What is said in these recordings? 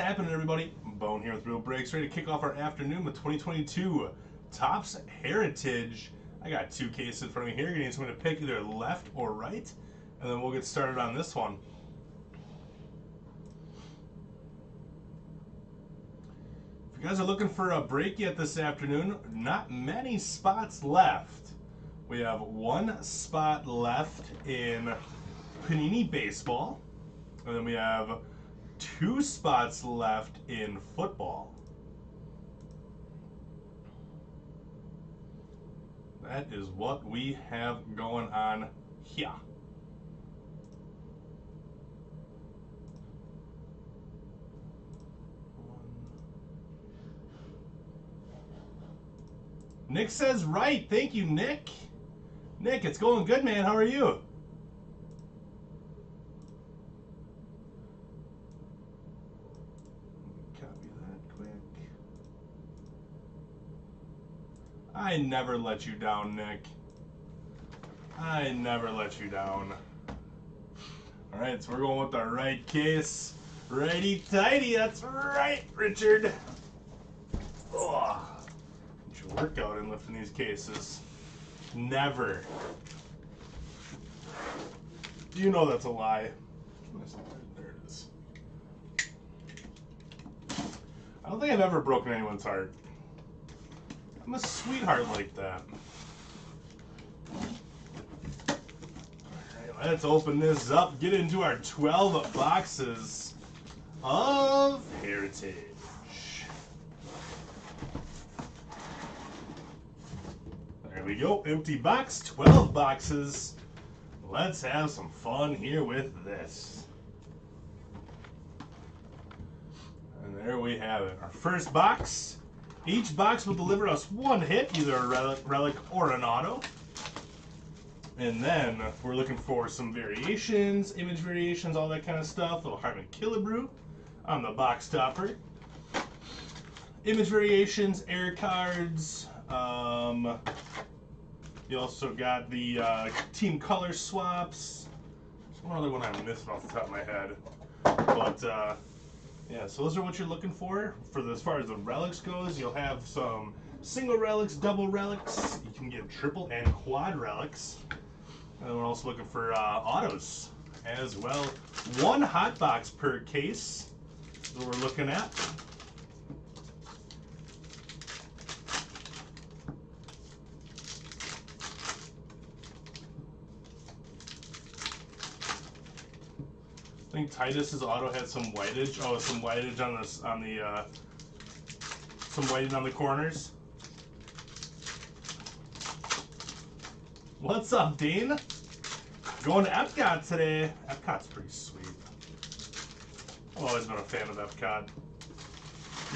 happening, everybody? Bone here with Real Breaks, ready to kick off our afternoon with 2022 Topps Heritage. I got two cases in front of me here. You're going to need someone to pick either left or right, and then we'll get started on this one. If you guys are looking for a break yet this afternoon, not many spots left. We have one spot left in Panini Baseball, and then we have two spots left in football. That is what we have going on here. Nick says right. Thank you, Nick. Nick, it's going good, man. How are you? I never let you down, Nick. I never let you down. Alright, so we're going with the right case. Righty-tighty, that's right, Richard. Ugh. Get your workout in lifting these cases. Never. You know that's a lie. There it is. I don't think I've ever broken anyone's heart. I'm a sweetheart like that. Alright, let's open this up. Get into our 12 boxes of Heritage. There we go. Empty box, 12 boxes. Let's have some fun here with this. And there we have it. Our first box. Each box will deliver us one hit, either a relic or an auto. And then we're looking for some variations, image variations, all that kind of stuff. A little Harmon Killebrew on the box topper. Image variations, air cards. You also got the team color swaps. There's one other one I'm missing off the top of my head. But yeah, so those are what you're looking for. As far as the relics goes, you'll have some single relics, double relics. You can get triple and quad relics. And we're also looking for autos as well. One hot box per case is what we're looking at. I think Titus's auto had some whiteage. Oh, some whiteage on this, some whiteage on the corners. What's up, Dean? Going to Epcot today. Epcot's pretty sweet. I've always been a fan of Epcot.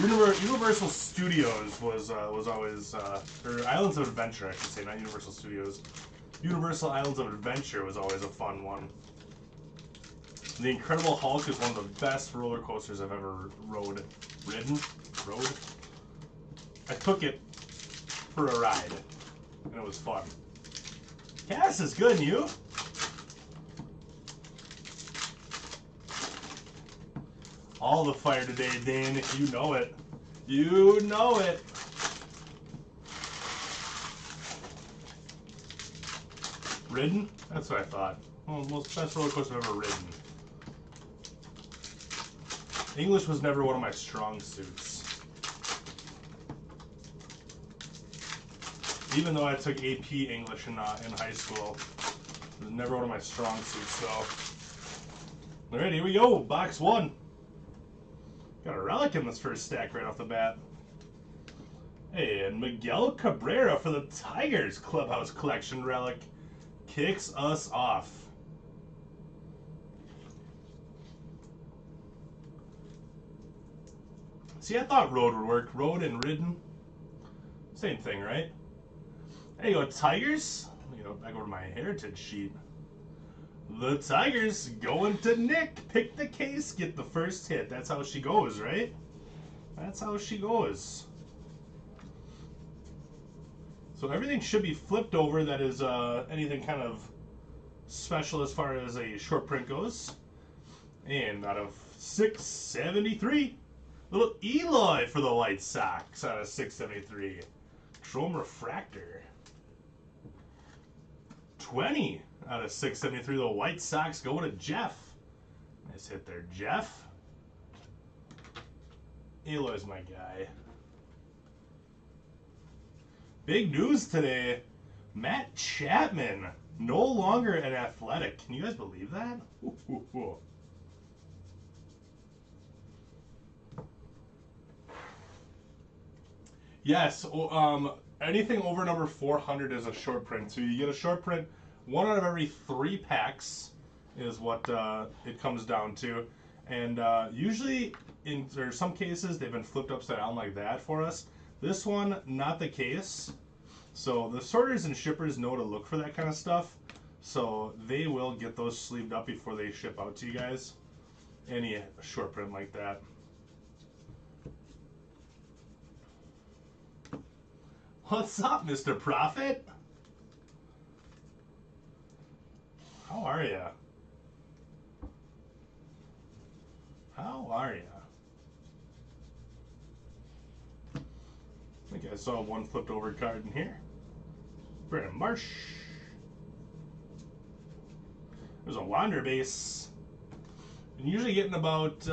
Universal Studios was always, or Islands of Adventure, I should say, not Universal Studios. Universal Islands of Adventure was always a fun one. The Incredible Hulk is one of the best roller coasters I've ever ridden. I took it for a ride, and it was fun. Cass is good, and you? All the fire today, Dan. You know it. You know it. Ridden? That's what I thought. Well, most best roller coaster I've ever ridden. English was never one of my strong suits. Even though I took AP English in high school, it was never one of my strong suits, so. Alright, here we go. Box one. Got a relic in this first stack right off the bat. Hey, and Miguel Cabrera for the Tigers Clubhouse Collection relic kicks us off. See, I thought road would work. Road and ridden. Same thing, right? There you go, Tigers. Let me go back over to my heritage sheet. The Tigers going to Nick. Pick the case, get the first hit. That's how she goes, right? That's how she goes. So everything should be flipped over that is anything kind of special as far as a short print goes. And out of 673, Little Eloy for the White Sox out of 673. Chrome Refractor. 20 out of 673. The White Sox going to Jeff. Nice hit there, Jeff. Eloy's my guy. Big news today. Matt Chapman, no longer an Athletic. Can you guys believe that? Ooh. Yes, anything over number 400 is a short print. So you get a short print, 1 out of every 3 packs is what it comes down to. And usually, in some cases, they've been flipped upside down like that for us. This one, not the case. So the sorters and shippers know to look for that kind of stuff. So they will get those sleeved up before they ship out to you guys. Any short print like that. What's up, Mr. Prophet? How are ya? How are ya? I think I saw one flipped over card in here. Brandon Marsh. There's a Wander base. And usually getting about,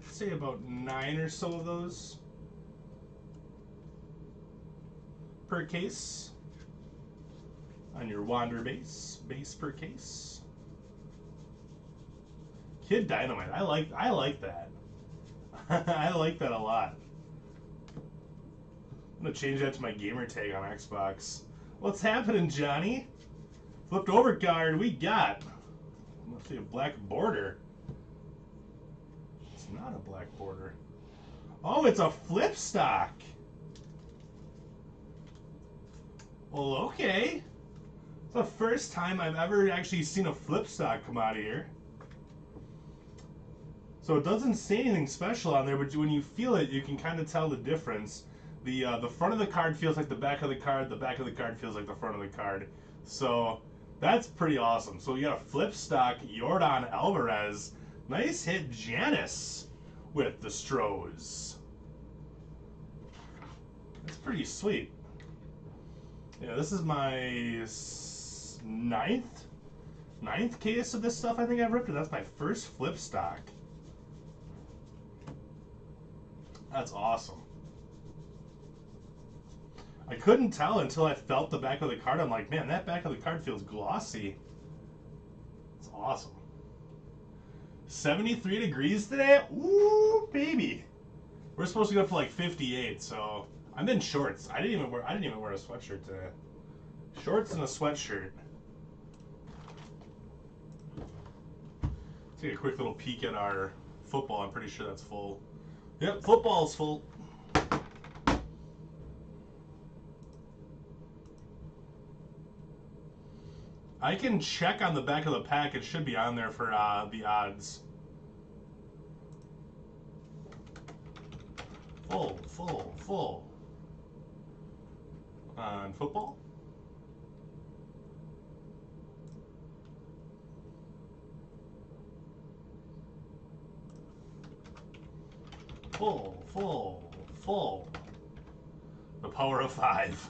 say about 9 or so of those per case on your Wander base per case. Kid Dynamite, I like that. I like that a lot. I'm gonna change that to my gamer tag on Xbox. What's happening, Johnny? Flipped over card we got. Let's see, a black border. It's not a black border. Oh, it's a flip stock. Well, okay. It's the first time I've ever actually seen a flip stock come out of here. So it doesn't say anything special on there, but when you feel it, you can kind of tell the difference. The front of the card feels like the back of the card. The back of the card feels like the front of the card. So that's pretty awesome. So you got a flip stock Yordan Alvarez. Nice hit, Janice, with the Stros. That's pretty sweet. Yeah, this is my ninth case of this stuff I think I've ripped, and that's my first flip stock. That's awesome. I couldn't tell until I felt the back of the card. I'm like, man, that back of the card feels glossy. It's awesome. 73 degrees today? Ooh, baby. We're supposed to go up to like 58, so I'm in shorts. I didn't even wear a sweatshirt today. Shorts and a sweatshirt. Take a quick little peek at our football. I'm pretty sure that's full. Yep, football's full. I can check on the back of the pack. It should be on there for the odds. Full. On football? Full. The power of 5.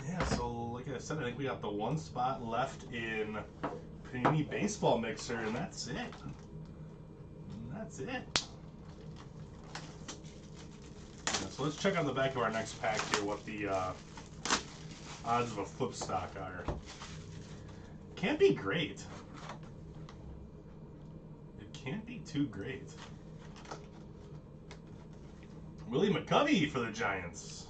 Yeah, so like I said, I think we got the one spot left in Panini Baseball Mixer, and that's it. Yeah, so let's check on the back of our next pack here what the odds of a flip stock are. Can't be great. It can't be too great. Willie McCovey for the Giants.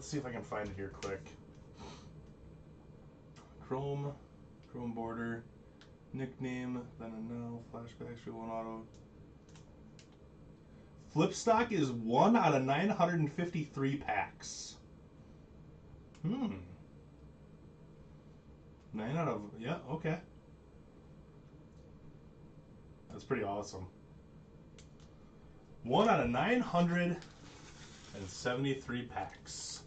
See if I can find it here quick. Chrome border, nickname, then a no, flashback, extra one auto. Flip stock is 1 out of 953 packs. 9 out of, yeah, okay. That's pretty awesome. 1 out of 973 packs.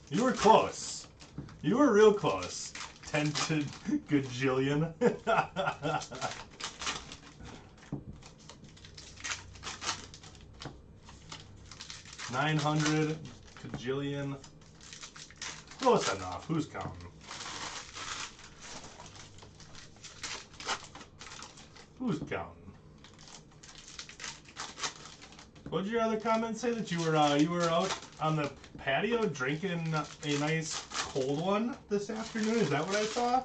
You were close. You were real close. 10 to gajillion. 900 gajillion. Close enough. Who's counting? Who's counting? What did your other comment say? That you were out on the patio drinking a nice cold one this afternoon? Is that what I saw?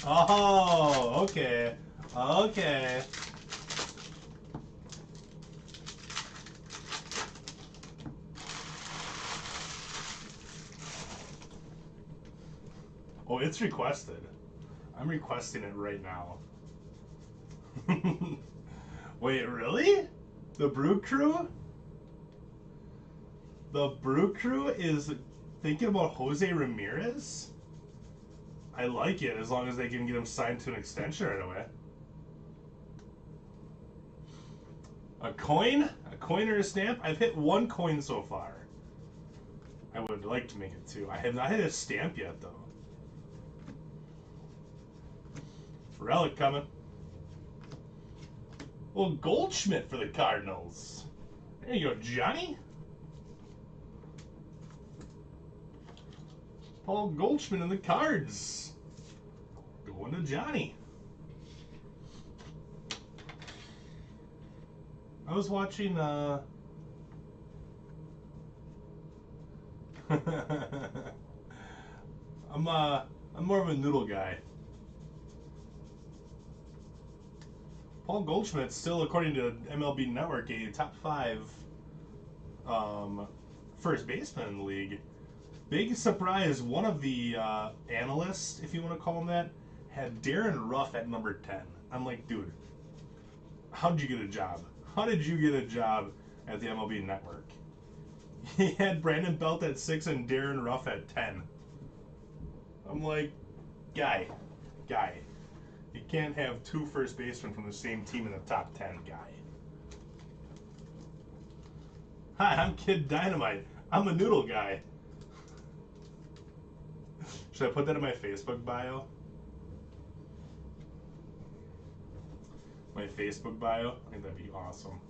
Oh, okay. Okay. Oh, it's requested. I'm requesting it right now. Wait, really? The Brew Crew? The Brew Crew is thinking about Jose Ramirez? I like it as long as they can get him signed to an extension right away. A coin? A coin or a stamp? I've hit 1 coin so far. I would like to make it 2. I have not hit a stamp yet, though. Relic coming. Well, Goldschmidt for the Cardinals. There you go, Johnny. Paul Goldschmidt in the Cards. Going to Johnny. I was watching I'm more of a noodle guy. Paul Goldschmidt still, according to MLB Network, a top 5 first baseman in the league. Big surprise, one of the analysts, if you want to call him that, had Darren Ruff at number 10. I'm like, dude, how did you get a job? How did you get a job at the MLB Network? He had Brandon Belt at 6 and Darren Ruff at 10. I'm like, guy. You can't have 2 first basemen from the same team in the top 10, guy. Hi, I'm Kid Dynamite. I'm a noodle guy. Should I put that in my Facebook bio? My Facebook bio? I think that'd be awesome.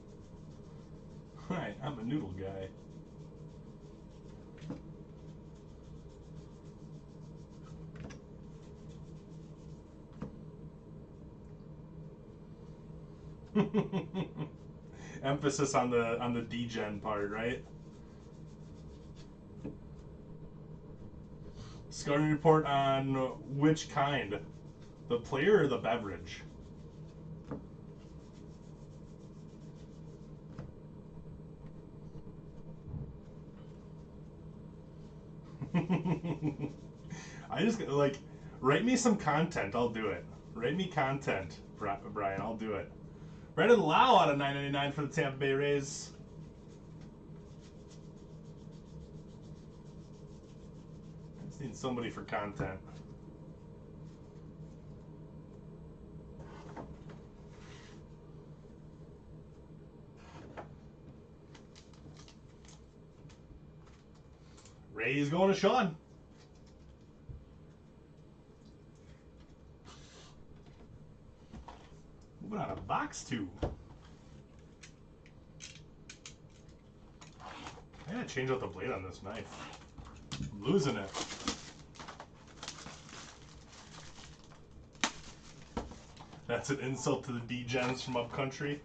Hi, I'm a noodle guy. Emphasis on the degen part, right? Scouting report on which kind? The player or the beverage? I just, like, write me some content, I'll do it. Write me content, Brian, I'll do it. Brandon Lau out of 999 for the Tampa Bay Rays. I just need somebody for content. Rays going to Sean. Moving on to box 2. I gotta change out the blade on this knife. I'm losing it. That's an insult to the degens from upcountry.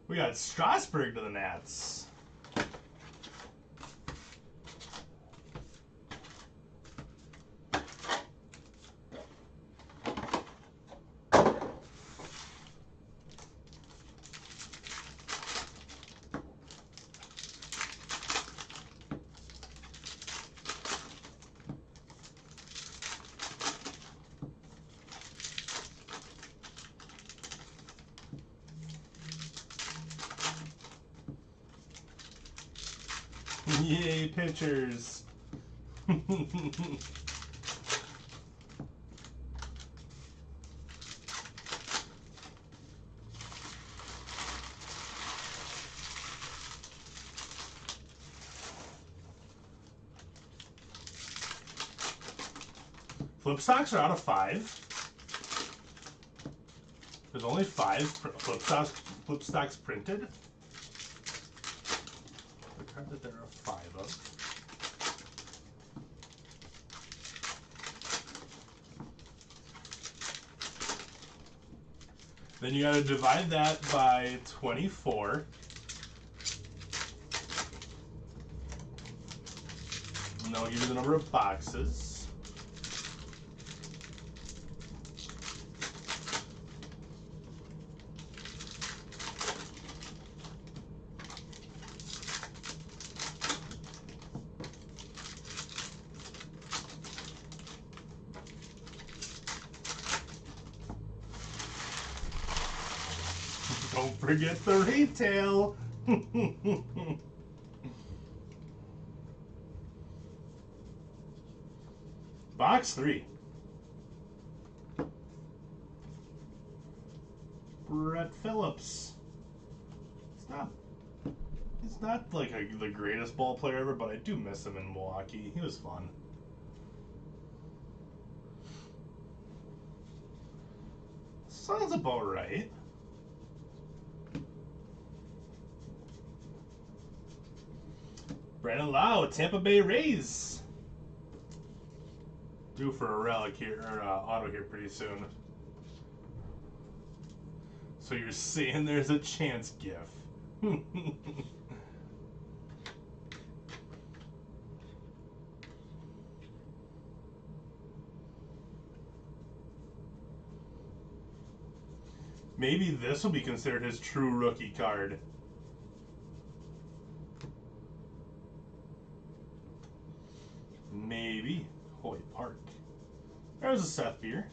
We got Strasburg to the Nats. Yay, pitchers. Flip stocks are out of 5. There's only 5 flip stocks printed. The card that there are 5 of. Then you gotta divide that by 24. And that'll give you the number of boxes. Don't forget the retail. Box 3. Brett Phillips. He's not like the greatest ball player ever, but I do miss him in Milwaukee. He was fun. Sounds about right. Brandon Lau, Tampa Bay Rays. Due for a relic here, or auto here pretty soon. So you're saying there's a chance, GIF. Maybe this will be considered his true rookie card. Maybe. Holy Park. There's a Seth Beer.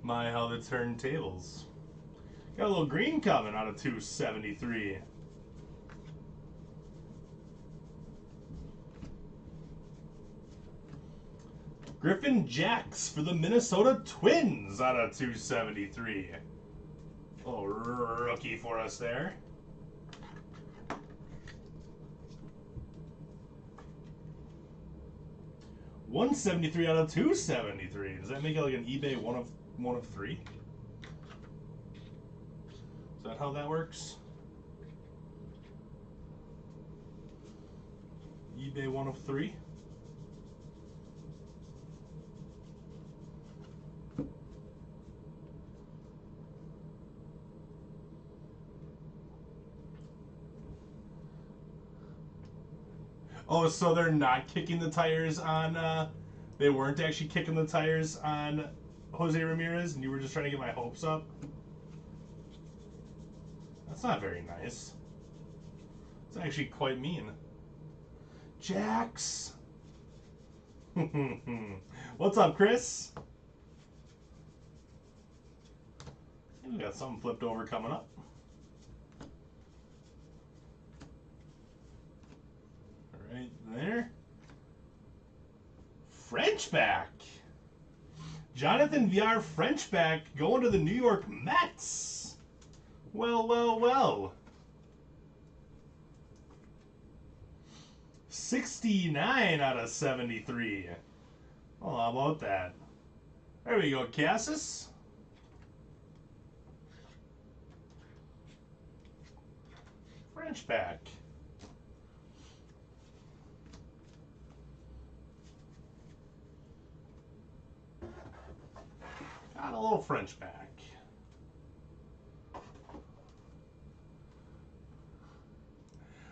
My, how the turntables. Got a little green coming out of 273. Griffin Jacks for the Minnesota Twins out of 273. Oh, rookie for us there. $173 out of 273. Does that make it like an eBay one of 3? Is that how that works? eBay 1 of 3. Oh, so they're not kicking the tires on, they weren't actually kicking the tires on Jose Ramirez, and you were just trying to get my hopes up? That's not very nice. It's actually quite mean. Jax! What's up, Chris? We got something flipped over coming up. Right there. Frenchback. Jonathan VR Frenchback going to the New York Mets. Well, well, well. 69 out of 73. Well, how about that? There we go, Cassis. Frenchback. Got a little Frenchback.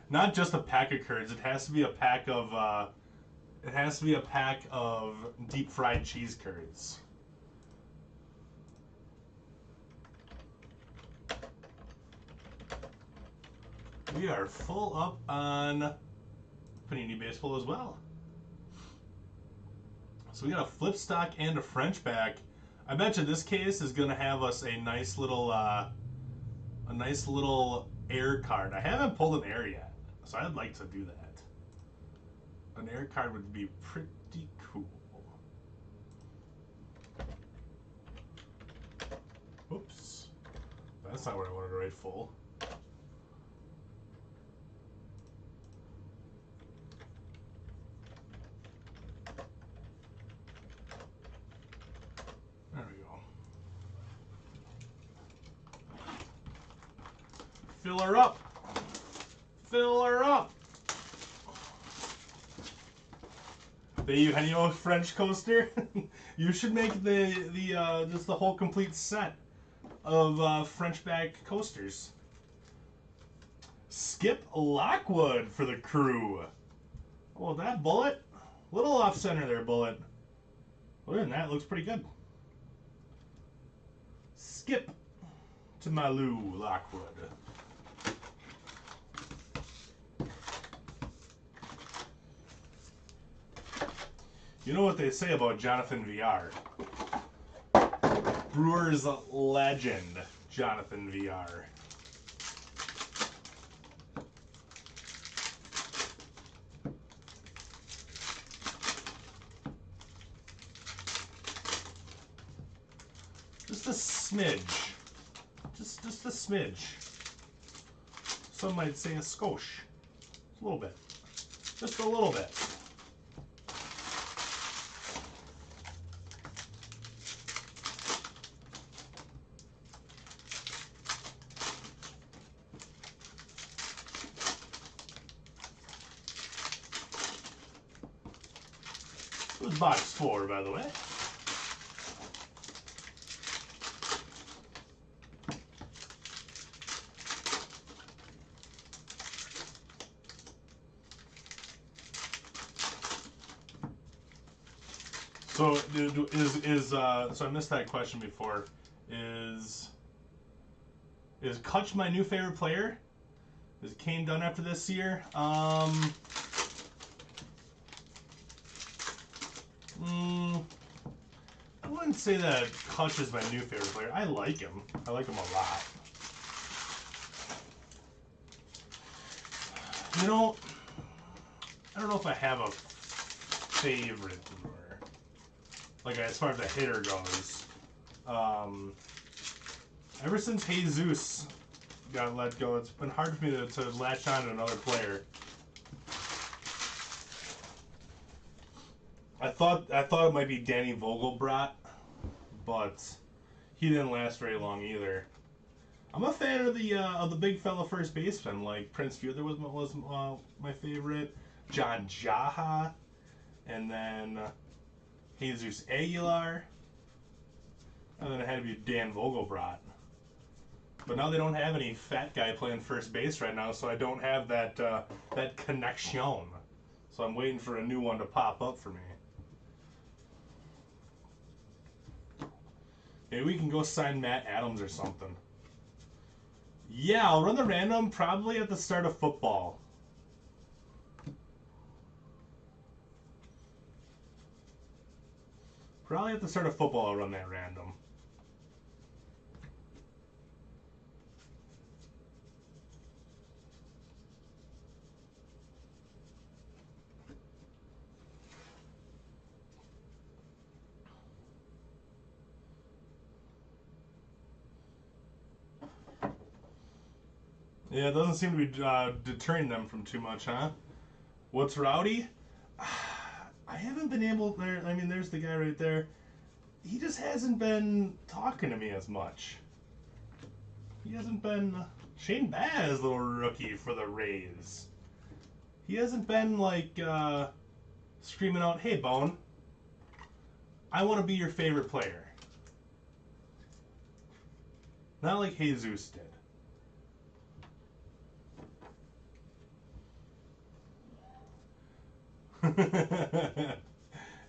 Not just a pack of curds. It has to be a pack of. It has to be a pack of deep fried cheese curds. We are full up on Panini Baseball as well. So we got a flip stock and a French back. I bet you this case is gonna have us a nice little air card. I haven't pulled an air yet, so I'd like to do that. An air card would be pretty cool. Oops. That's not what I wanted to write full. There we go. Fill her up. Fill her up. The Eugenio French coaster. You should make the just the whole complete set of French back coasters. Skip Lockwood for the Crew. Oh, that bullet, little off center there, bullet. Other than that, looks pretty good. Skip to Malou Lockwood. You know what they say about Jonathan VR? Brewers legend, Jonathan VR. Just a smidge. Just a smidge. Some might say a skosh. A little bit. Just a little bit. It was box 4, by the way. So so I missed that question before. Is Kutch my new favorite player? Is Kane done after this year? I wouldn't say that Kutch is my new favorite player. I like him. I like him a lot. You know, I don't know if I have a favorite drawer. Like, as far as the hitter goes. Ever since Jesus got let go, it's been hard for me to latch on to another player. I thought it might be Danny Vogelbrat, but he didn't last very long either. I'm a fan of the big fella first baseman, like Prince Fielder was my favorite, John Jaha, and then Jesus Aguilar, and then it had to be Dan Vogelbrat. But now they don't have any fat guy playing first base right now, so I don't have that that connection. So I'm waiting for a new one to pop up for me. Maybe we can go sign Matt Adams or something. Yeah, I'll run the random probably at the start of football. Probably at the start of football I'll run that random. Yeah, it doesn't seem to be deterring them from too much, huh? What's rowdy? I haven't been able... I mean, there's the guy right there. He just hasn't been talking to me as much. He hasn't been... Shane Baz, little rookie for the Rays. He hasn't been, like, screaming out, "Hey, Bone, I want to be your favorite player." Not like Jesus did.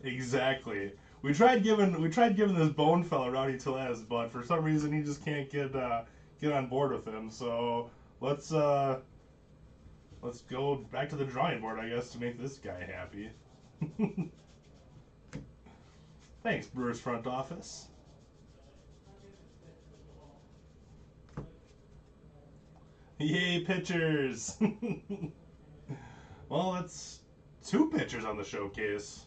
Exactly. We tried giving this Bone fella Rowdy Tellez, but for some reason he just can't get on board with him. So let's let's go back to the drawing board, I guess, to make this guy happy. Thanks, Brewers front office. Yay, pitchers! Well, that's 2 pitchers on the showcase.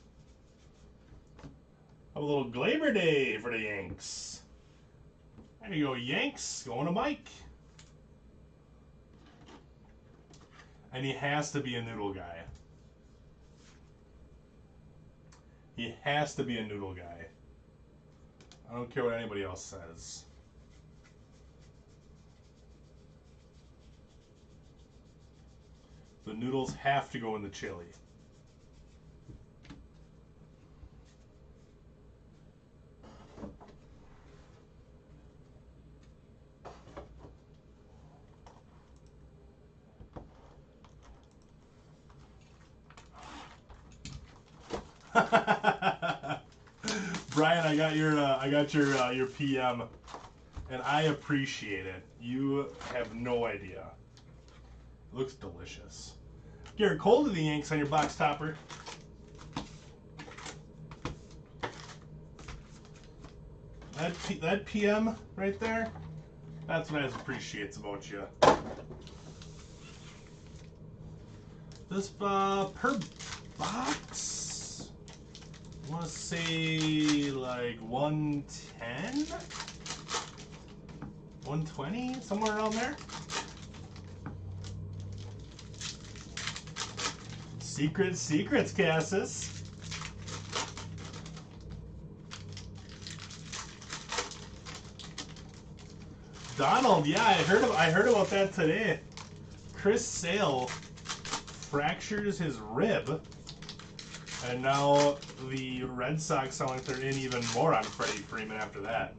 A little Glaber Day for the Yanks. There you go, Yanks. Going to Mike. And he has to be a noodle guy. He has to be a noodle guy. I don't care what anybody else says. The noodles have to go in the chili. Brian, I got your PM, and I appreciate it. You have no idea. It looks delicious. Garrett Cole to the Yanks on your box topper. That PM right there, that's what I appreciate about you. This per box, I want to say like 110, 120, somewhere around there. Secrets, Cassis. Donald, yeah, I heard about that today. Chris Sale fractures his rib, and now the Red Sox sound like they're in even more on Freddie Freeman after that.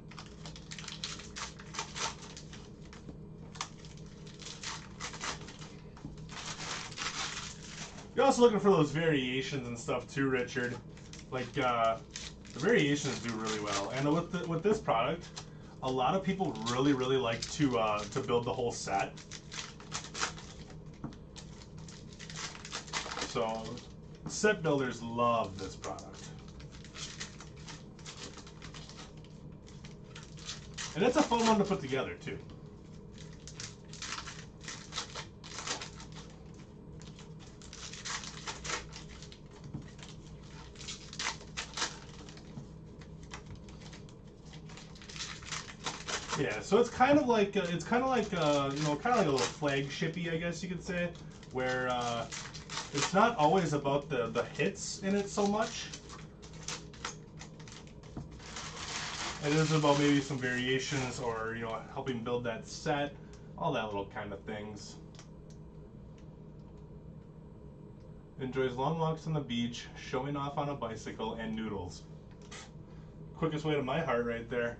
You're also looking for those variations and stuff too, Richard. Like the variations do really well, and with this product, a lot of people really like to build the whole set. So set builders love this product, and it's a fun one to put together too. Yeah, so it's kind of like you know, kind of like a little flagshipy, I guess you could say, where it's not always about the hits in it so much. It is about maybe some variations, or you know, helping build that set, all that little kind of things. Enjoys long walks on the beach, showing off on a bicycle, and noodles. Quickest way to my heart, right there.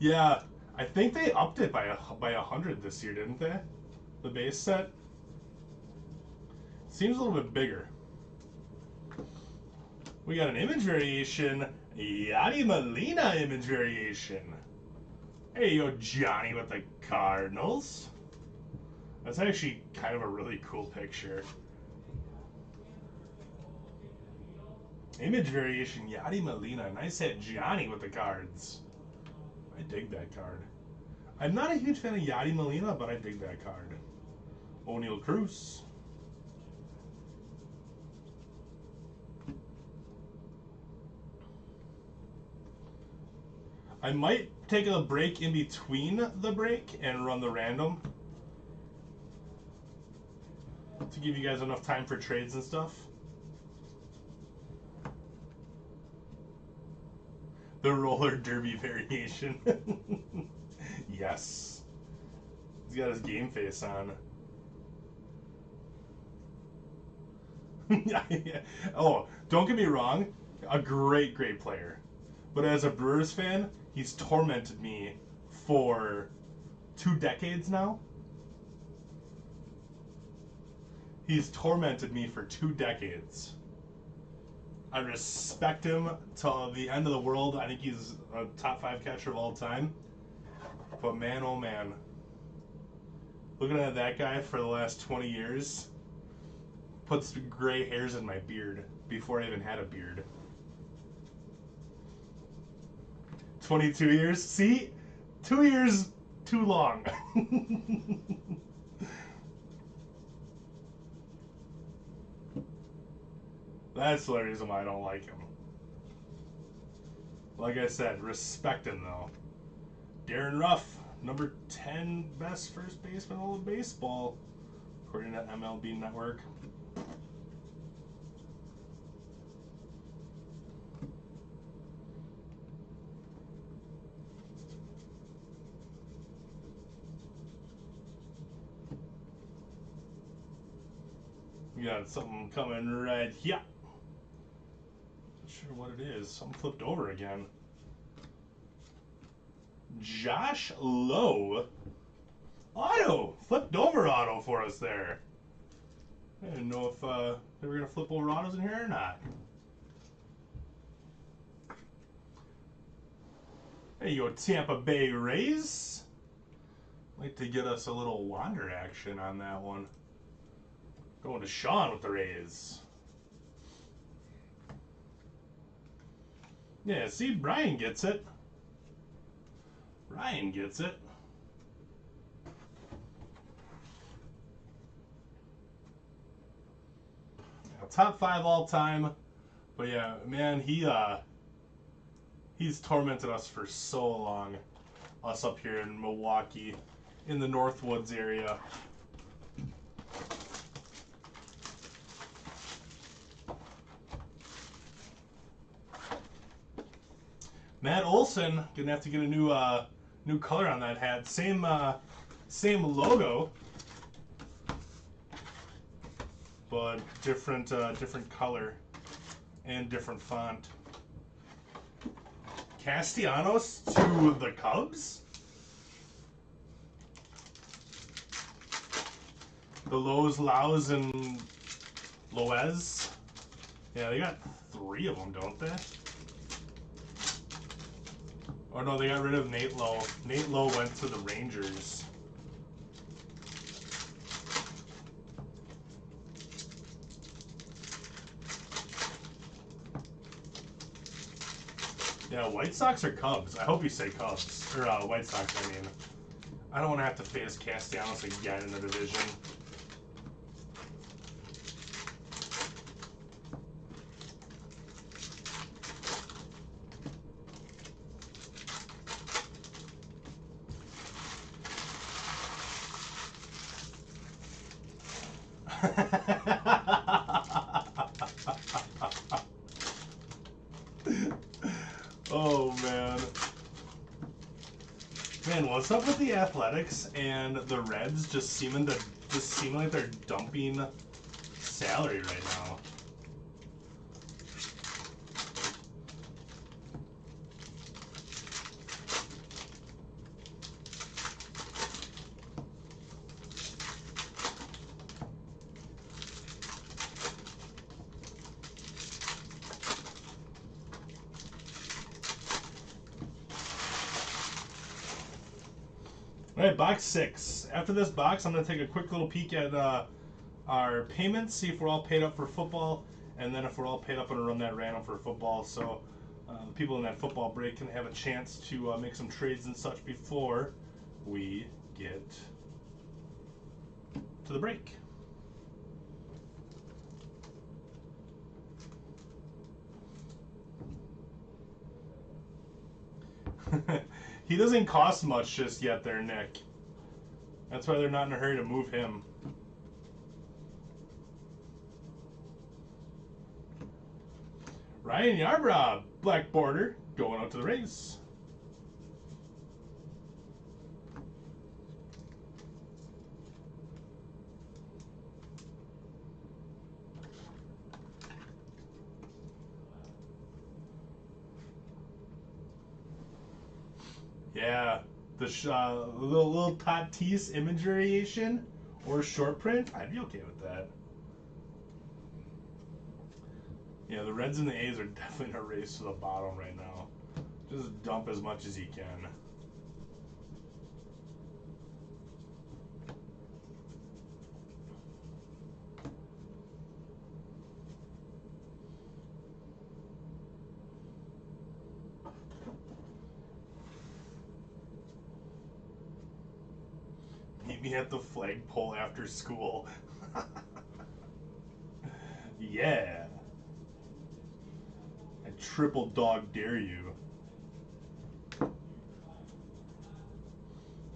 Yeah, I think they upped it by 100 this year, didn't they? The base set seems a little bit bigger. We got an image variation, Yadi Molina image variation. There you go, Johnny with the Cardinals. That's actually kind of a really cool picture. Image variation, Yadi Molina. Nice hit, Johnny with the Cards. I dig that card. I'm not a huge fan of Yadi Molina, but I dig that card. O'Neal Cruz. I might take a break in between the break and run the random to give you guys enough time for trades and stuff. The roller derby variation. Yes. He's got his game face on. Oh, don't get me wrong. A great player. But as a Brewers fan, he's tormented me for 2 decades now. He's tormented me for 2 decades. I respect him till the end of the world. I think he's a top 5 catcher of all time. But man, oh man. Looking at that guy for the last 20 years puts gray hairs in my beard before I even had a beard. 22 years? See? 2 years too long. That's the reason why I don't like him. Like I said, respect him though. Darren Ruff, number 10 best first baseman in all of baseball, according to MLB Network. We got something coming right here. Not sure what it is. Something flipped over again. Josh Lowe. Auto! Flipped over auto for us there. I didn't know if they were going to flip over autos in here or not. There you go, Tampa Bay Rays. Like to get us a little wander action on that one. Going to Sean with the Rays. Yeah, see, Brian gets it. Brian gets it. Yeah, top 5 all time. But yeah, man, he's tormented us for so long. Us up here in Milwaukee, in the Northwoods area. Matt Olson gonna have to get a new color on that hat. Same logo, but different color and different font. Castellanos to the Cubs. The Lows, and Loez. Yeah, they got 3 of them, don't they? Oh no, they got rid of Nate Lowe. Nate Lowe went to the Rangers. Yeah, White Sox or Cubs? I hope you say Cubs. Or White Sox, I mean. I don't want to have to face Castellanos again in the division. Oh man. Man, what's up with the Athletics and the Reds just seeming like they're dumping salary right now? Alright, box 6. After this box, I'm going to take a quick little peek at our payments, see if we're all paid up for football, and then if we're all paid up, I'm going to run that random for football, so the people in that football break can have a chance to make some trades and such before we get to the break. He doesn't cost much just yet there, Nick. That's why they're not in a hurry to move him. Ryan Yarbrough, black border, going out to the Rays. Yeah, the little Tatis image variation or short print, I'd be okay with that. Yeah, the Reds and the A's are definitely in a race to the bottom right now. Just dump as much as you can. me at the flagpole after school. Yeah. I triple dog dare you.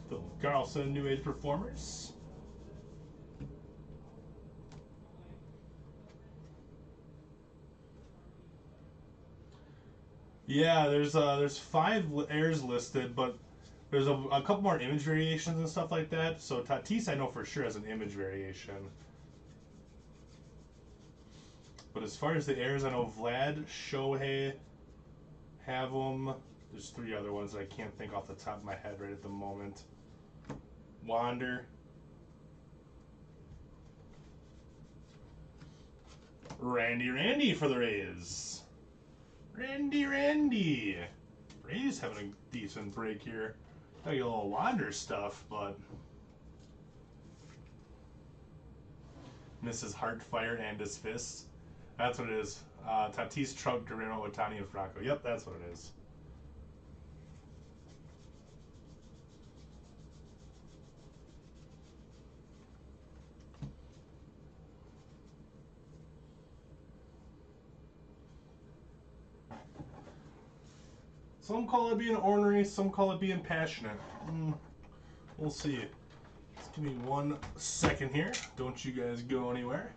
Phil Carlson, New Age Performers. Yeah, there's 5 airs listed, but there's a couple more image variations and stuff like that. So Tatis, I know for sure, has an image variation. But as far as the airs, I know Vlad, Shohei have them. There's 3 other ones that I can't think off the top of my head right at the moment. Wander. Randy for the Rays. Randy. Rays having a decent break here. Gotta get a little Wander stuff, but Mrs. Heartfire and his fist. That's what it is. Tatis, Trout, Guerrero, Ohtani, and Franco. Yep, that's what it is. Some call it being ornery, some call it being passionate. We'll see. Just give me 1 second here. Don't you guys go anywhere.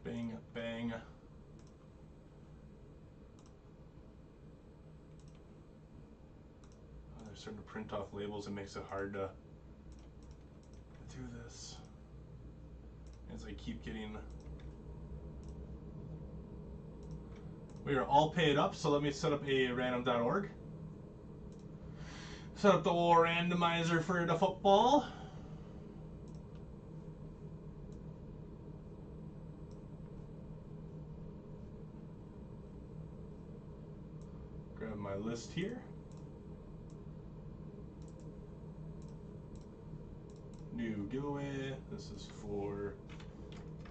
Bang, bang. They're starting to print off labels. It makes it hard to do this. As I keep getting... We are all paid up, so let me set up a random.org. Set up the randomizer for the football. Grab my list here. New giveaway. This is for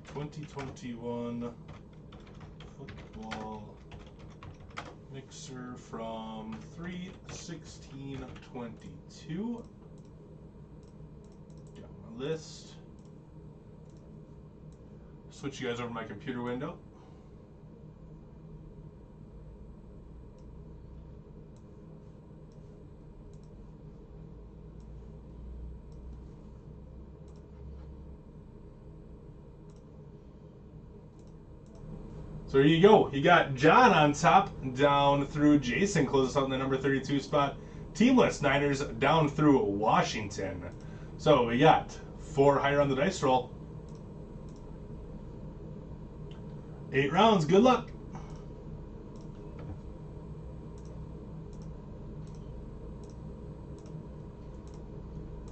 2021 football mixer from 3/16/22. Got my list. Switch you guys over to my computer window. So there you go. You got John on top, down through Jason. Closes out in the number 32 spot. Teamless Niners down through Washington. So we got 4 higher on the dice roll. 8 rounds. Good luck.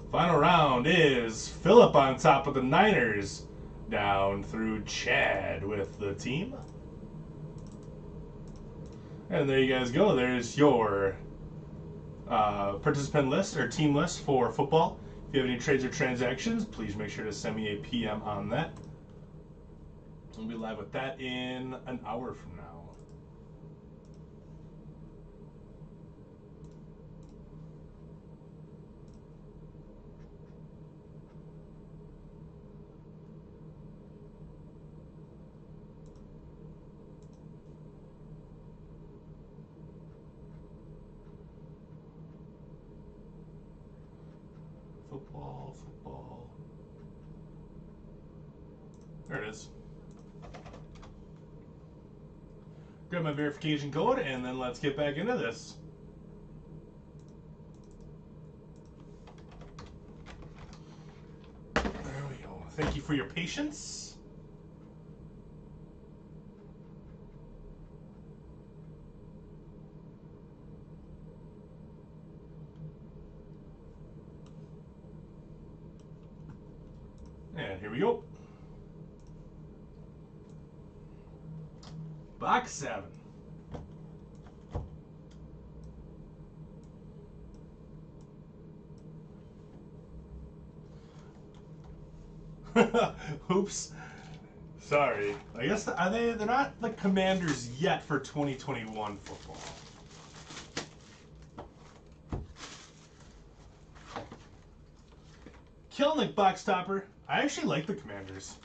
Final round is Philip on top of the Niners, down through Chad with the team. And there you guys go. There's your participant list or team list for football. If you have any trades or transactions, please make sure to send me a PM on that. We'll be live with that in an hour from now. Football. There it is. Grab my verification code and then let's get back into this. There we go. Thank you for your patience. And here we go. Box 7. Oops. Sorry. I guess are they? They're not the Commanders yet for 2021 football. Kilnick box topper. I actually like the Commanders,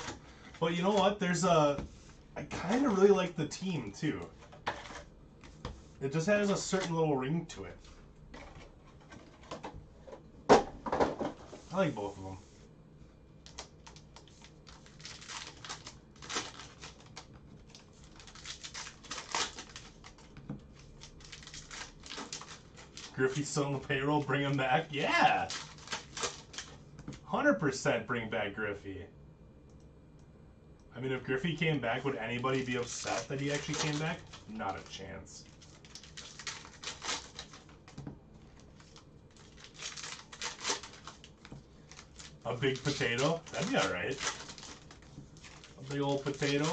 but you know what? I kind of really like the team too. It just has a certain little ring to it. I like both of them. Griffey's still on the payroll. Bring him back. Yeah. 100% bring back Griffey. I mean, if Griffey came back, would anybody be upset that he actually came back? Not a chance. A big potato? That'd be alright. A big old potato.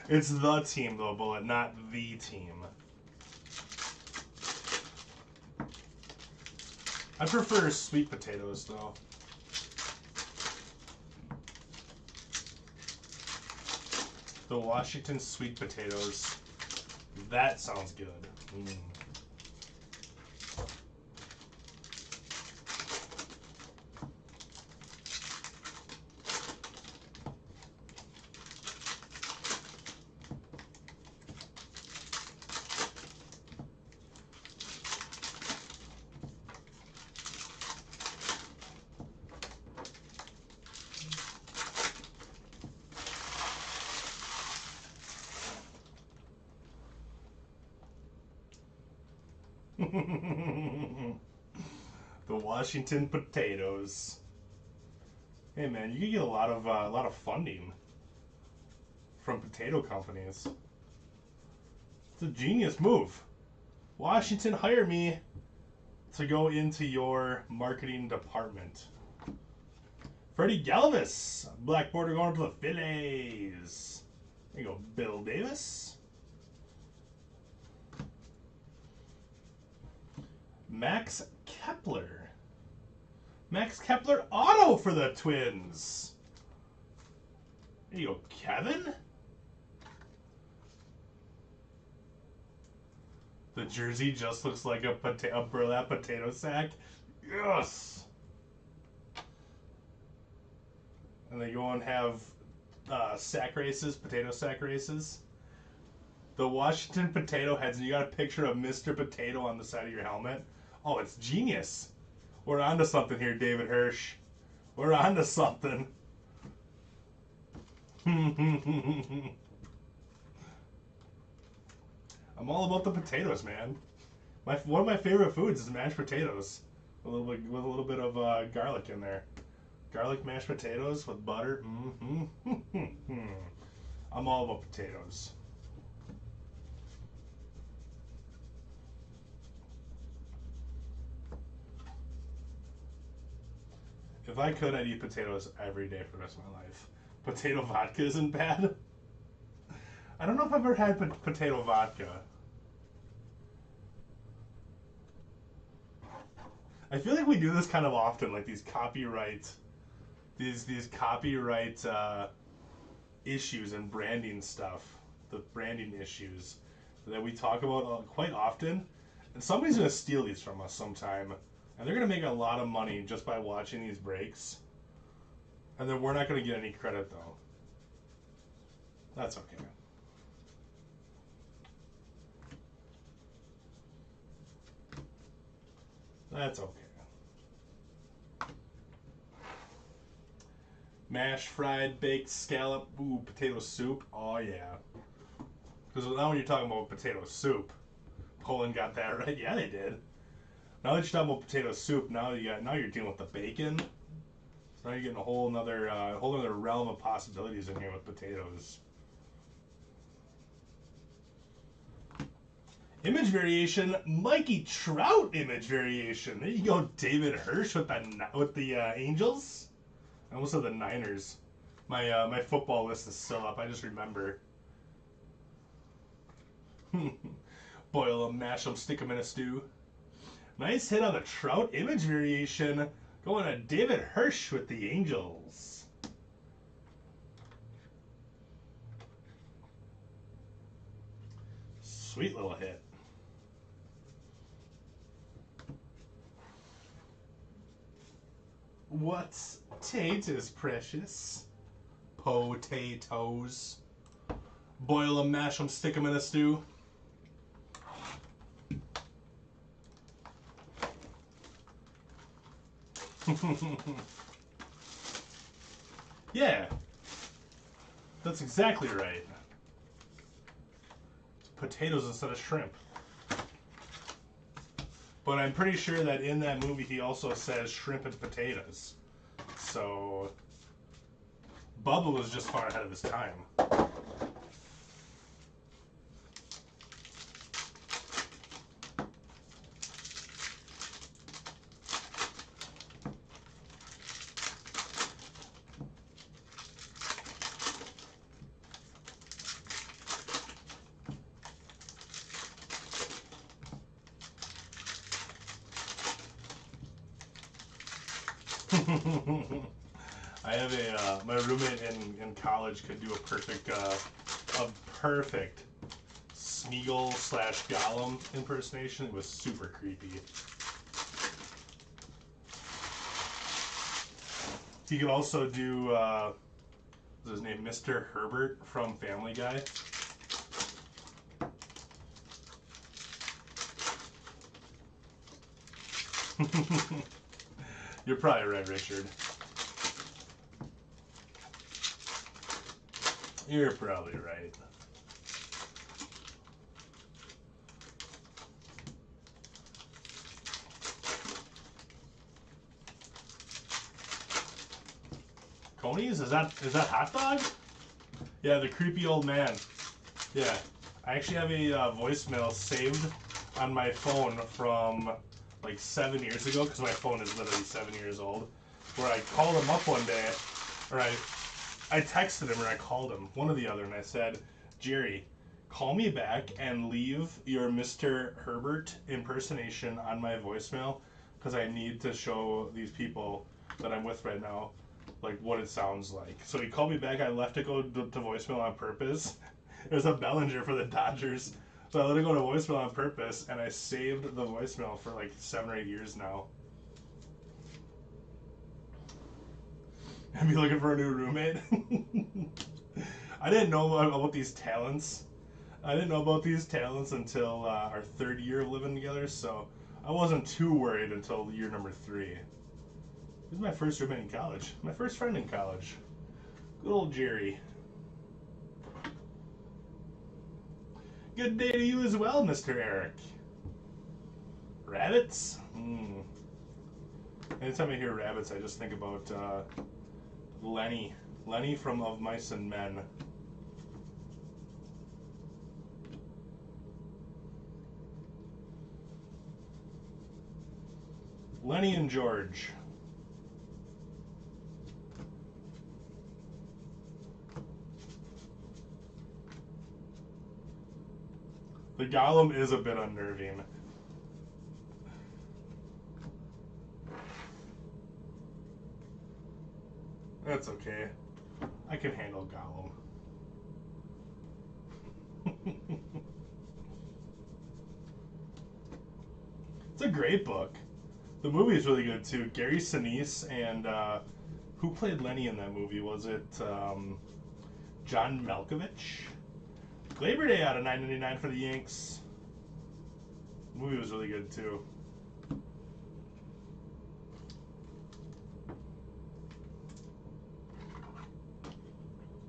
It's the team, though, Bullet, not the team. I prefer sweet potatoes, though. The Washington sweet potatoes. That sounds good. Mm. The Washington potatoes. Hey man, you can get a lot of funding from potato companies. It's a genius move. Washington, hire me to go into your marketing department. Freddie Galvis, black border going to the Phillies. There you go, Bill Davis. Max Kepler. Max Kepler auto for the Twins. There you go, Kevin. The jersey just looks like a burlap potato sack. Yes. And they go and have sack races, potato sack races. The Washington Potato Heads, and you got a picture of Mr. Potato on the side of your helmet. Oh, it's genius. We're onto something here, David Hirsch. We're onto something. I'm all about the potatoes, man. One of my favorite foods is mashed potatoes with a little bit of garlic in there. Garlic mashed potatoes with butter. I'm all about potatoes. If I could, I'd eat potatoes every day for the rest of my life. Potato vodka isn't bad. I don't know if I've ever had potato vodka. I feel like we do this kind of often, like these copyright issues and branding stuff, the branding issues that we talk about quite often. And somebody's gonna steal these from us sometime. And they're going to make a lot of money just by watching these breaks. And then we're not going to get any credit, though. That's okay. That's okay. Mashed, fried, baked, scallop, ooh, potato soup. Oh, yeah. Because now when you're talking about potato soup, Poland got that right. Yeah, they did. Now that you're talking about potato soup, now you're dealing with the bacon. So now you're getting a whole other realm of possibilities in here with potatoes. Image variation, Mikey Trout image variation. There you go, David Hirsch with the Angels. I almost said the Niners. My football list is still up. I just remember. Boil them, mash them, stick them in a stew. Nice hit on the Trout image variation. Going to David Hirsch with the Angels. Sweet little hit. What's Tate's precious? Potatoes. Boil them, mash them, stick them in a stew. Yeah, that's exactly right. It's potatoes instead of shrimp. But I'm pretty sure that in that movie he also says shrimp and potatoes. So Bubba was just far ahead of his time. I have my roommate in college could do a perfect Smeagol / Gollum impersonation. It was super creepy. He could also do what's his name, Mr. Herbert from Family Guy. You're probably right, Richard. You're probably right. Coney's? Is that hot dog? Yeah, the creepy old man. Yeah, I actually have a voicemail saved on my phone from like 7 years ago, because my phone is literally 7 years old, where I called him up one day, or I texted him or I called him, one or the other, and I said, Jerry, call me back and leave your Mr. Herbert impersonation on my voicemail, because I need to show these people that I'm with right now like what it sounds like. So he called me back. I left it go to voicemail on purpose. It was a Bellinger for the Dodgers. So I let it go to voicemail on purpose, and I saved the voicemail for like 7 or 8 years now. And be looking for a new roommate. I didn't know about these talents. I didn't know about these talents until our 3rd year of living together, so I wasn't too worried until year number 3. He was my first roommate in college. My first friend in college. Good old Jerry. Good day to you as well, Mr. Eric. Rabbits? Anytime I hear rabbits, I just think about Lenny. Lenny from Of Mice and Men. Lenny and George. The Gollum is a bit unnerving. That's okay. I can handle Gollum. It's a great book. The movie is really good too. Gary Sinise and who played Lenny in that movie? Was it John Malkovich? Labor Day out of $9.99 for the Yanks. The movie was really good too.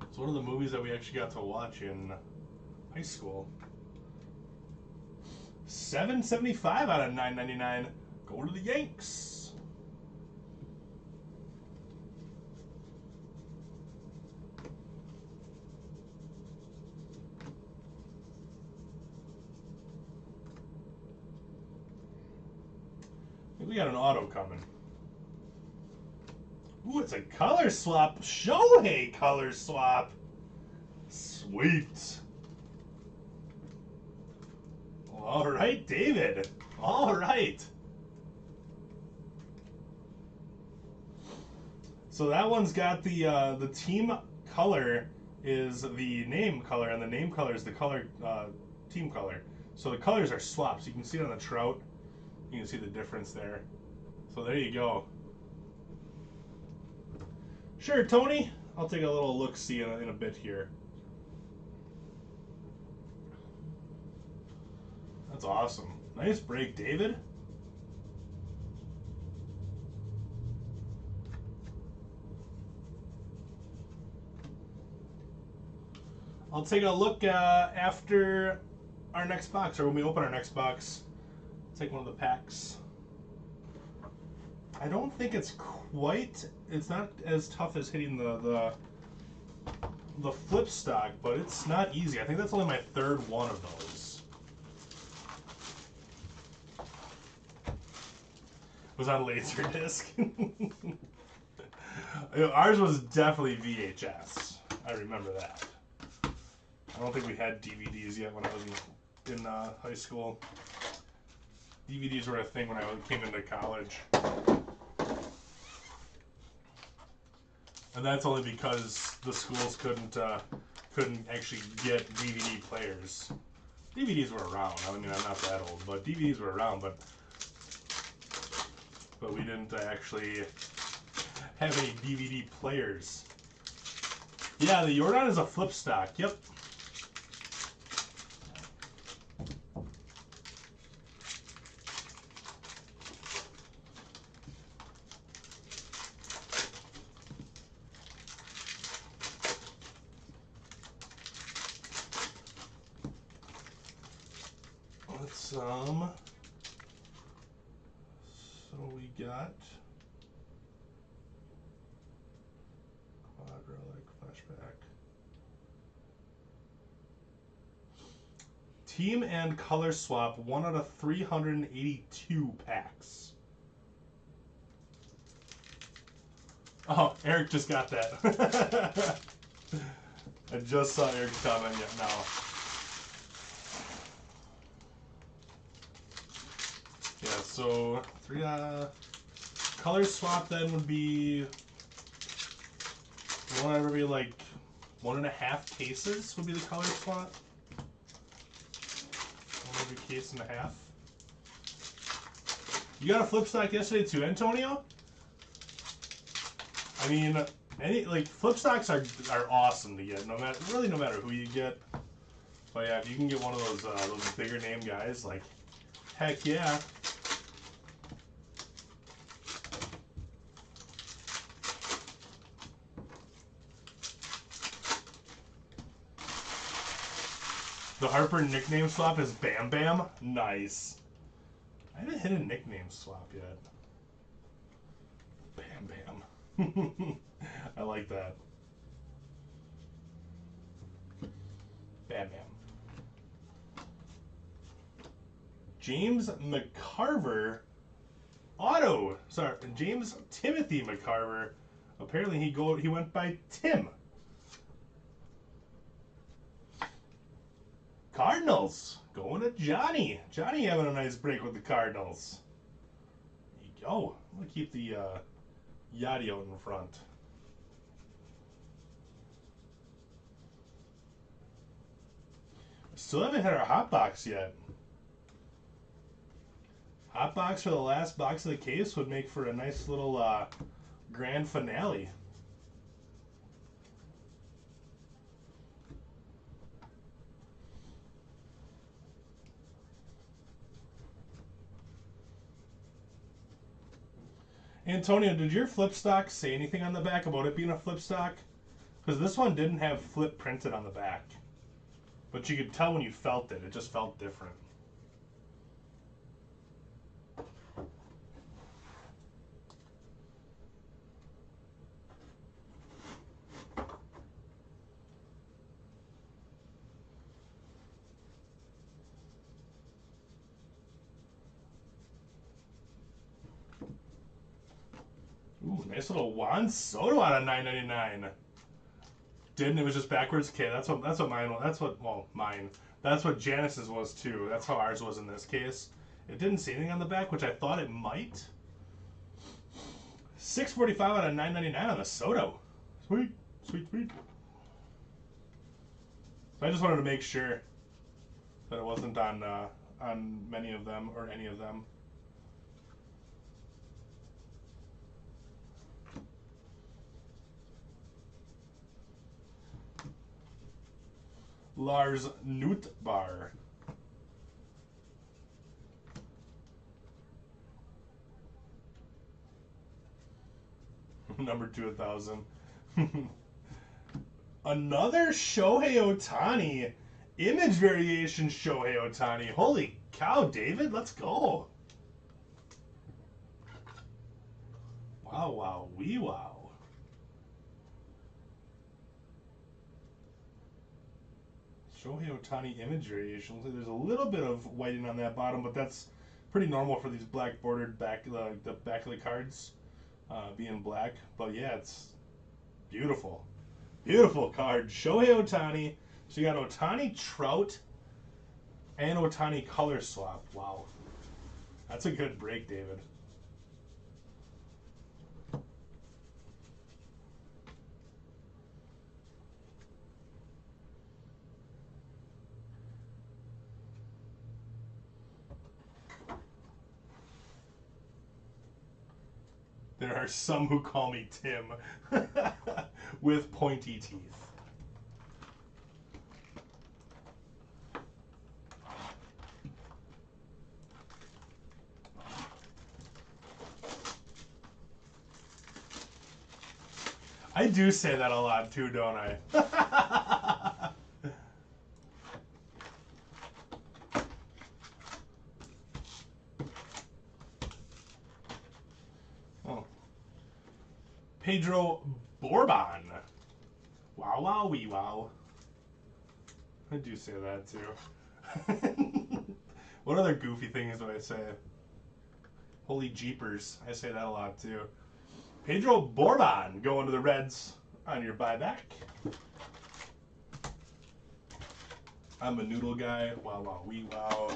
It's one of the movies that we actually got to watch in high school. $7.75 out of $9.99. Go to the Yanks. I think we got an auto coming. Ooh, it's a color swap. Shohei color swap. Sweet. All right, David. All right. So that one's got the team color is the name color, and the name color is the color team color. So the colors are swapped. So you can see it on the Trout. You can see the difference there. So there you go. Sure, Tony. I'll take a little look-see in a bit here. That's awesome. Nice break, David. I'll take a look after our next box, or when we open our next box. Take one of the packs. I don't think it's not as tough as hitting the flip stock, but it's not easy. I think that's only my third one of those. Was on Laserdisc. Ours was definitely VHS. I remember that. I don't think we had DVDs yet when I was in high school. DVDs were a thing when I came into college. And that's only because the schools couldn't actually get DVD players. DVDs were around. I mean, I'm not that old, but DVDs were around, but we didn't actually have any DVD players. Yeah, the Jordan is a flip stock. Yep. So we got quad relic flashback. Team and color swap, 1 out of 382 packs. Oh, Eric just got that. I just saw Eric's comment yet now. Yeah, so color swap then would be one every like 1.5 cases would be the color swap. One every case and a half. You got a flip stock yesterday too, Antonio? I mean, flip stocks are awesome to get, no matter who you get. But yeah, if you can get one of those bigger name guys, like heck yeah. The Harper nickname swap is Bam Bam. Nice. I haven't hit a nickname swap yet. Bam Bam. I like that. Bam Bam. James McCarver. Auto. Sorry, James Timothy McCarver. Apparently he went by Tim. Cardinals going to Johnny. Johnny having a nice break with the Cardinals. There you go. I'm going to keep the Yachty out in front. Still haven't hit our hot box yet. Hot box for the last box of the case would make for a nice little grand finale. Antonio, did your flip stock say anything on the back about it being a flip stock? Because this one didn't have flip printed on the back. But you could tell when you felt it. It just felt different. Ooh, Nice little Juan Soto out of 9.99. Didn't, it was just backwards. Okay, that's what mine was. Mine. That's what Janice's was too. That's how ours was in this case. It didn't say anything on the back, which I thought it might. 645 out of 9.99 on the Soto. Sweet, sweet, sweet. So I just wanted to make sure that it wasn't on many of them or any of them. Lars Nootbaar. Number 2,000. Another Shohei Ohtani. Image variation Shohei Ohtani. Holy cow, David. Let's go. Wow, wow, wee wow. Shohei Ohtani image variation. There's a little bit of whiting on that bottom, but that's pretty normal for these black bordered back, the back of the cards being black. But yeah, it's beautiful. Beautiful card. Shohei Ohtani. So you got Ohtani Trout and Ohtani color swap. Wow. That's a good break, David. There are some who call me Tim with pointy teeth. I do say that a lot too, don't I? Oh. Pedro Borbon. Wow, wow, wee wow. I do say that too. What other goofy things do I say? Holy jeepers. I say that a lot too. Pedro Borbon going to the Reds on your buyback. I'm a noodle guy. Wow, wow, wee wow.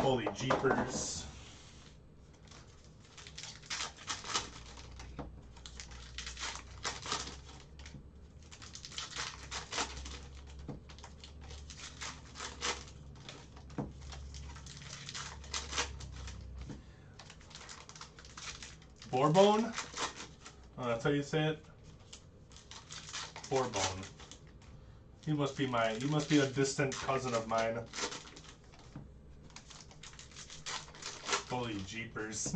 Holy jeepers. Bourbon? Oh, that's how you say it? Bourbon. He must be a distant cousin of mine. Holy jeepers.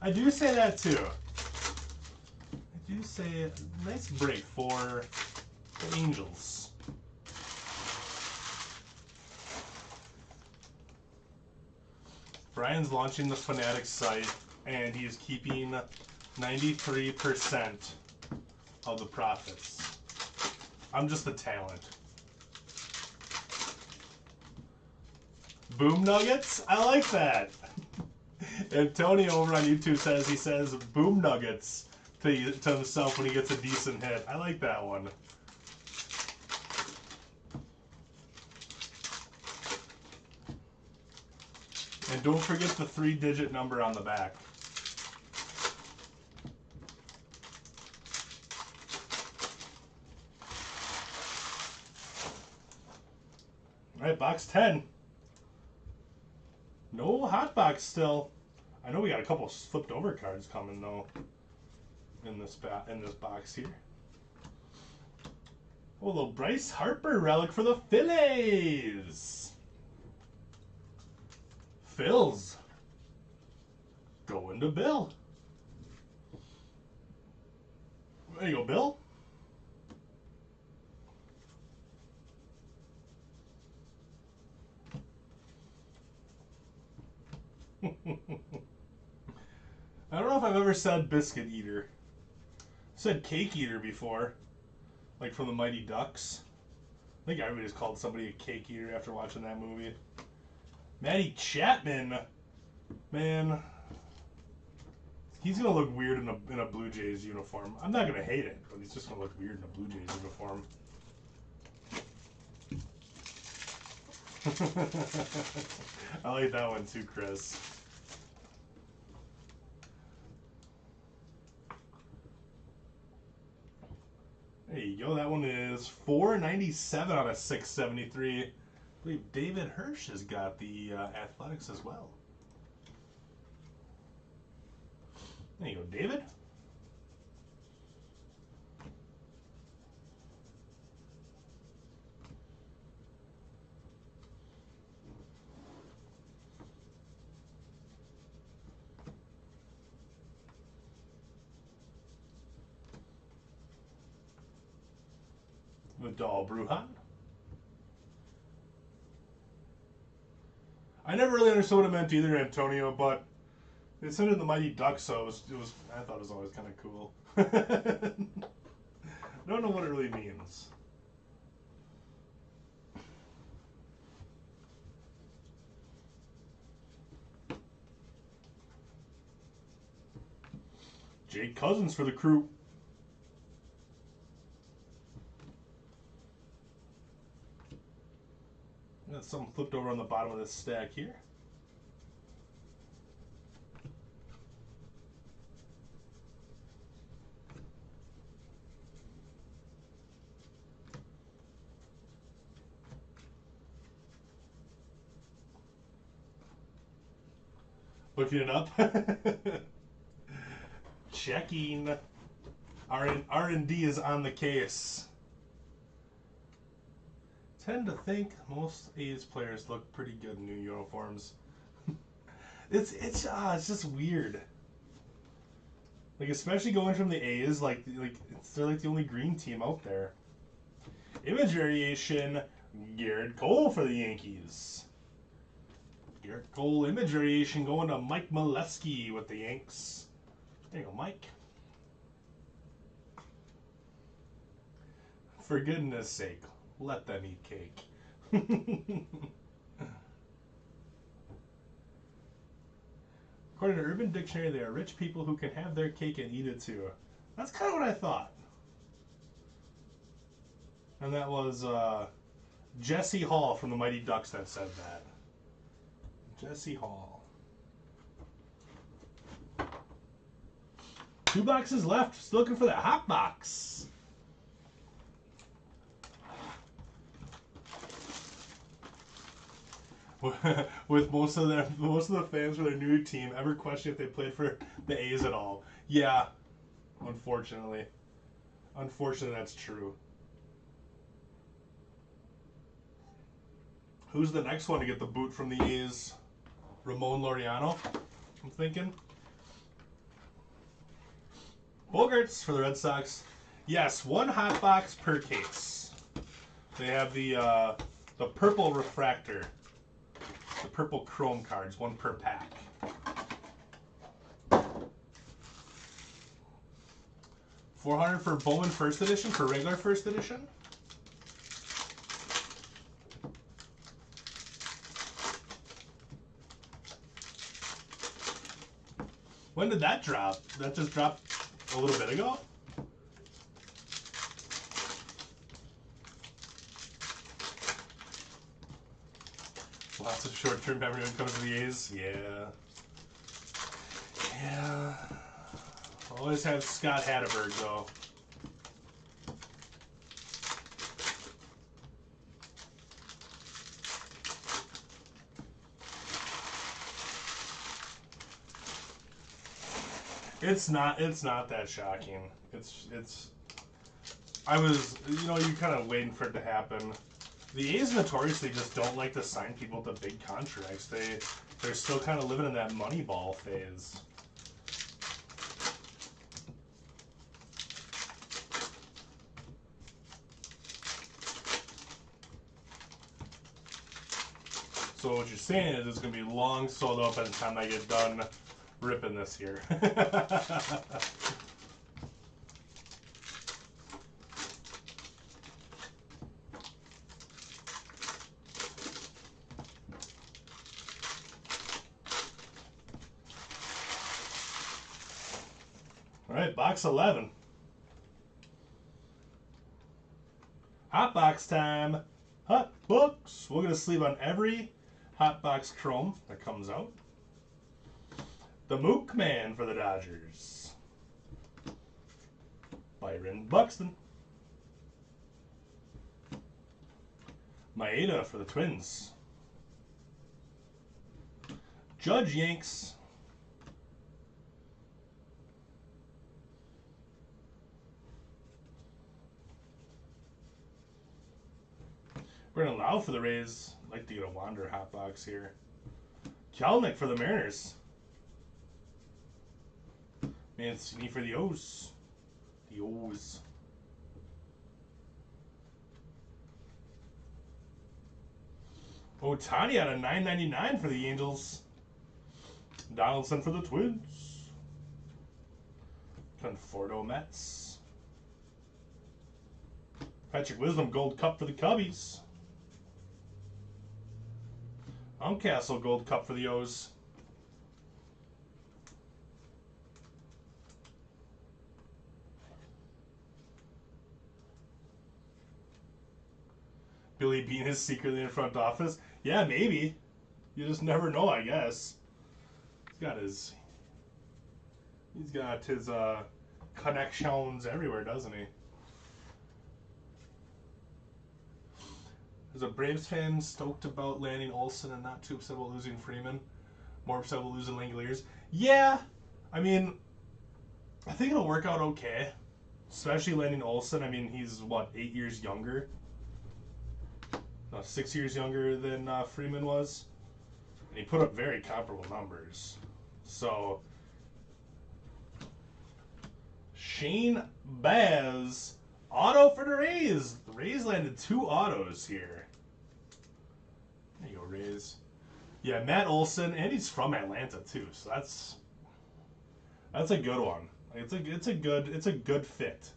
I do say that too. I do say nice break for the Angels. Brian's launching the Fanatics site, and he's keeping 93% of the profits. I'm just the talent. Boom Nuggets? I like that. And Tony over on YouTube he says Boom Nuggets to himself when he gets a decent hit. I like that one. And don't forget the 3-digit number on the back. All right, box 10. No hot box still. I know we got a couple flipped over cards coming though in this box here. Oh, a little Bryce Harper relic for the Phillies. Phils. Going to Bill. There you go, Bill. I don't know if I've ever said biscuit eater. I said cake eater before, like from the Mighty Ducks. I think everybody just called somebody a cake eater after watching that movie. Matty Chapman, man, He's gonna look weird in a Blue Jays uniform. I'm not gonna hate it, but he's just gonna look weird in a Blue Jays uniform. I like that one too, Chris. There you go. That one is $4.97 out of $6.73. I believe David Hirsch has got the Athletics as well. There you go, David. Vidal Brujan. I never really understood what it meant either, Antonio, but they sent it the Mighty Ducks, so it was I thought it was always kind of cool. Don't know what it really means. Jake Cousins for the Crew. Got something flipped over on the bottom of this stack here. Looking it up. Checking. R&D is on the case. Tend to think most A's players look pretty good in new uniforms. it's just weird. Like, especially going from the A's, they're like the only green team out there. Image variation, Garrett Cole for the Yankees. Garrett Cole image variation going to Mike Molesky with the Yanks. There you go, Mike. For goodness sake, let them eat cake. According to Urban Dictionary, they are rich people who can have their cake and eat it too. That's kind of what I thought. And that was Jesse Hall from the Mighty Ducks that said that. Jesse Hall. 2 boxes left. Still looking for that hot box. With most of the fans for their new team ever question if they played for the A's at all. Yeah, unfortunately. Unfortunately, that's true. Who's the next one to get the boot from the A's? Ramon Laureano, I'm thinking. Bogarts for the Red Sox. Yes, 1 hot box per case. They have the purple refractor. The purple chrome cards, 1 per pack. $400 for Bowman First Edition, for regular First Edition. When did that drop? That just dropped a little bit ago? Lots of short-term memory when it comes to the A's. Yeah. Yeah. Always have Scott Hatteberg, though. It's not that shocking. I was, you kind of waiting for it to happen. The A's notoriously just don't like to sign people to big contracts. They're still kind of living in that Moneyball phase. So what you're saying is it's going to be long sold out by the time I get done ripping this here. All right, box 11. Hot box time. Hot box. We're going to sleeve on every hot box chrome that comes out. The Mook Man for the Dodgers. Byron Buxton. Maeda for the Twins. Judge Yanks. We're going to allow for the Rays. I'd like to get a Wander hot box here. Kelnick for the Mariners. Mancini for the O's. The O's. Ohtani out of $9.99 for the Angels. Donaldson for the Twins. Conforto Mets. Patrick Wisdom Gold Cup for the Cubbies. Uncastle Gold Cup for the O's. Billy Bean is secretly in front office. Yeah, maybe. You just never know, I guess. He's got his connections everywhere, doesn't he? There's a Braves fan stoked about landing Olsen and not too upset about losing Freeman. More upset about losing Langoliers. Yeah, I mean, I think it'll work out okay. Especially landing Olsen. I mean, he's, what, 8 years younger? No, 6 years younger than Freeman was. And he put up very comparable numbers. So, Shane Baz, auto for the Rays. The Rays landed 2 autos here. There you go, Rays. Yeah, Matt Olson, and he's from Atlanta too, so that's a good one. It's a good fit.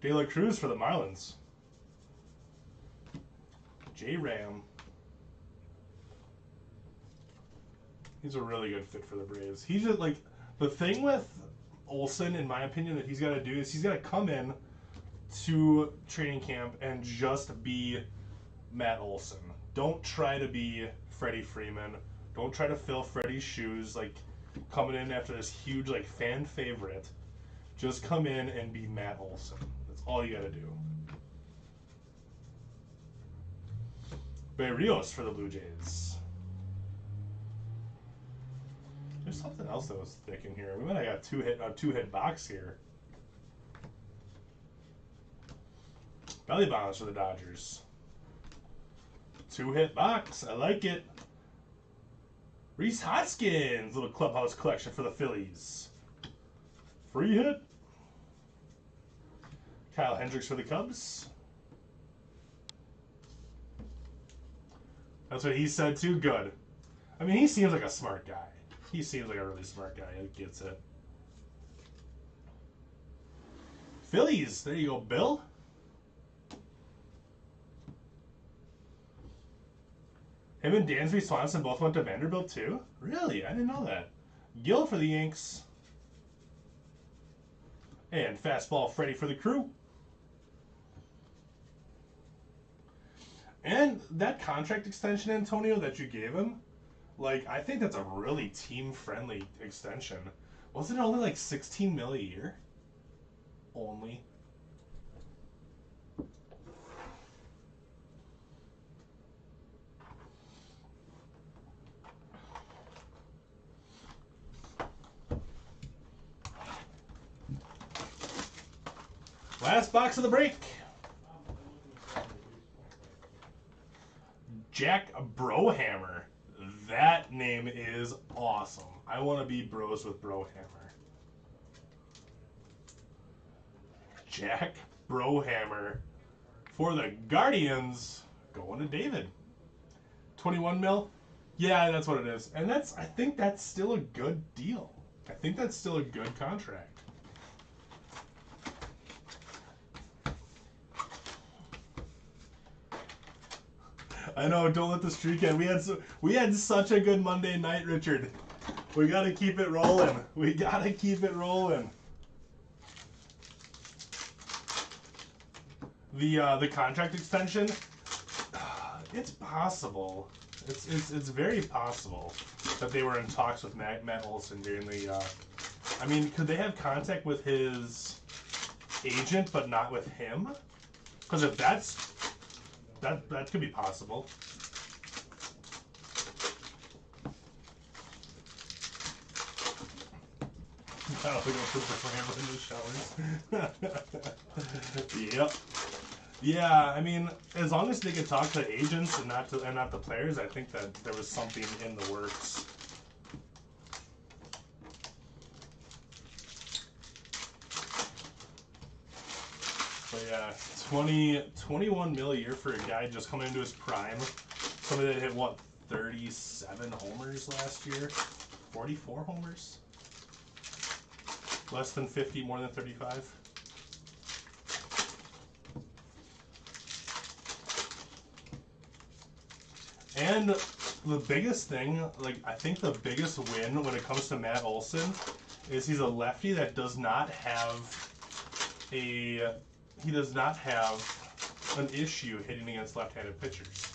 De La Cruz for the Marlins. J Ram. He's a really good fit for the Braves. He's just like, the thing with Olsen, in my opinion, that he's got to do is he's got to come in to training camp and just be Matt Olson. Don't try to be Freddie Freeman. Don't try to fill Freddie's shoes, like coming in after this huge like fan favorite. Just come in and be Matt Olson. That's all you got to do. Berrios for the Blue Jays. There's something else that was thick in here. We might have got a two-hit box here. Belly bombs for the Dodgers. 2-hit box. I like it. Reese Hoskins, little clubhouse collection for the Phillies. Free hit. Kyle Hendricks for the Cubs. That's what he said too. Good. I mean, he seems like a smart guy. He seems like a really smart guy. He gets it. Phillies. There you go, Bill. Him and Dansby Swanson both went to Vanderbilt too? Really? I didn't know that. Gill for the Yanks. And fastball Freddie for the Crew. And that contract extension, Antonio, that you gave him, like, I think that's a really team-friendly extension. Wasn't it only like $16 million a year? Only. Last box of the break. Jack Brohammer. That name is awesome. I want to be bros with Brohammer. Jack Brohammer for the Guardians. Going to David. 21 mil? Yeah, that's what it is. And I think that's still a good deal. I think that's still a good contract. I know, don't let the streak end. We had such a good Monday night, Richard. We got to keep it rolling. We got to keep it rolling. The contract extension, it's possible. It's very possible that they were in talks with Matt Olson during the. I mean, could they have contact with his agent but not with him? Because if that could be possible. Oh, we go put the in the showers. Yep. Yeah, I mean, as long as they could talk to agents and not the players, I think that there was something in the works. But yeah, 21 mil a year for a guy just coming into his prime. Somebody that hit what, 37 homers last year, 44 homers. Less than 50, more than 35. And the biggest thing, like, I think the biggest win when it comes to Matt Olson is he's a lefty that does not have an issue hitting against left-handed pitchers.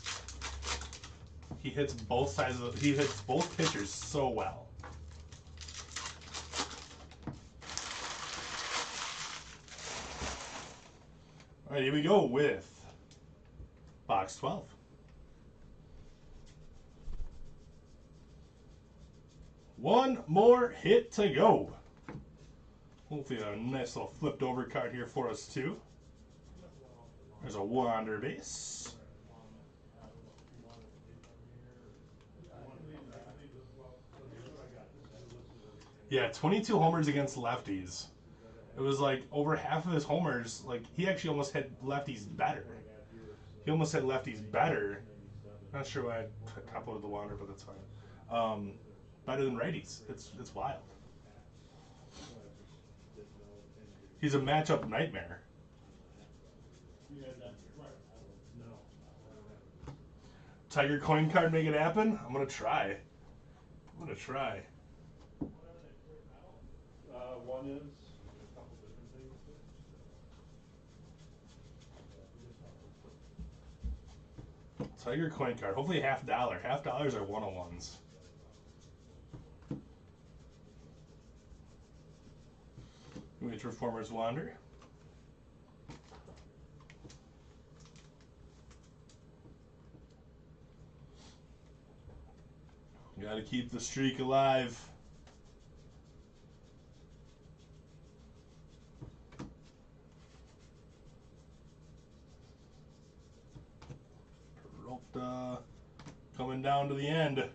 He hits both pitchers so well. All right, here we go with box 12. One more hit to go. Hopefully a nice little flipped over card here for us too. There's a Wander base. Yeah, 22 homers against lefties. It was like over half of his homers, like he actually almost hit lefties better. He almost hit lefties better. Not sure why I top-loaded the Wander, but that's fine. Better than righties. It's wild. He's a matchup nightmare. Tiger coin card, make it happen? I'm gonna try. One is a couple different things. Tiger coin card. Hopefully $50. $50 are 101s. Which Reformers Wander. Got to keep the streak alive. Peralta coming down to the end. I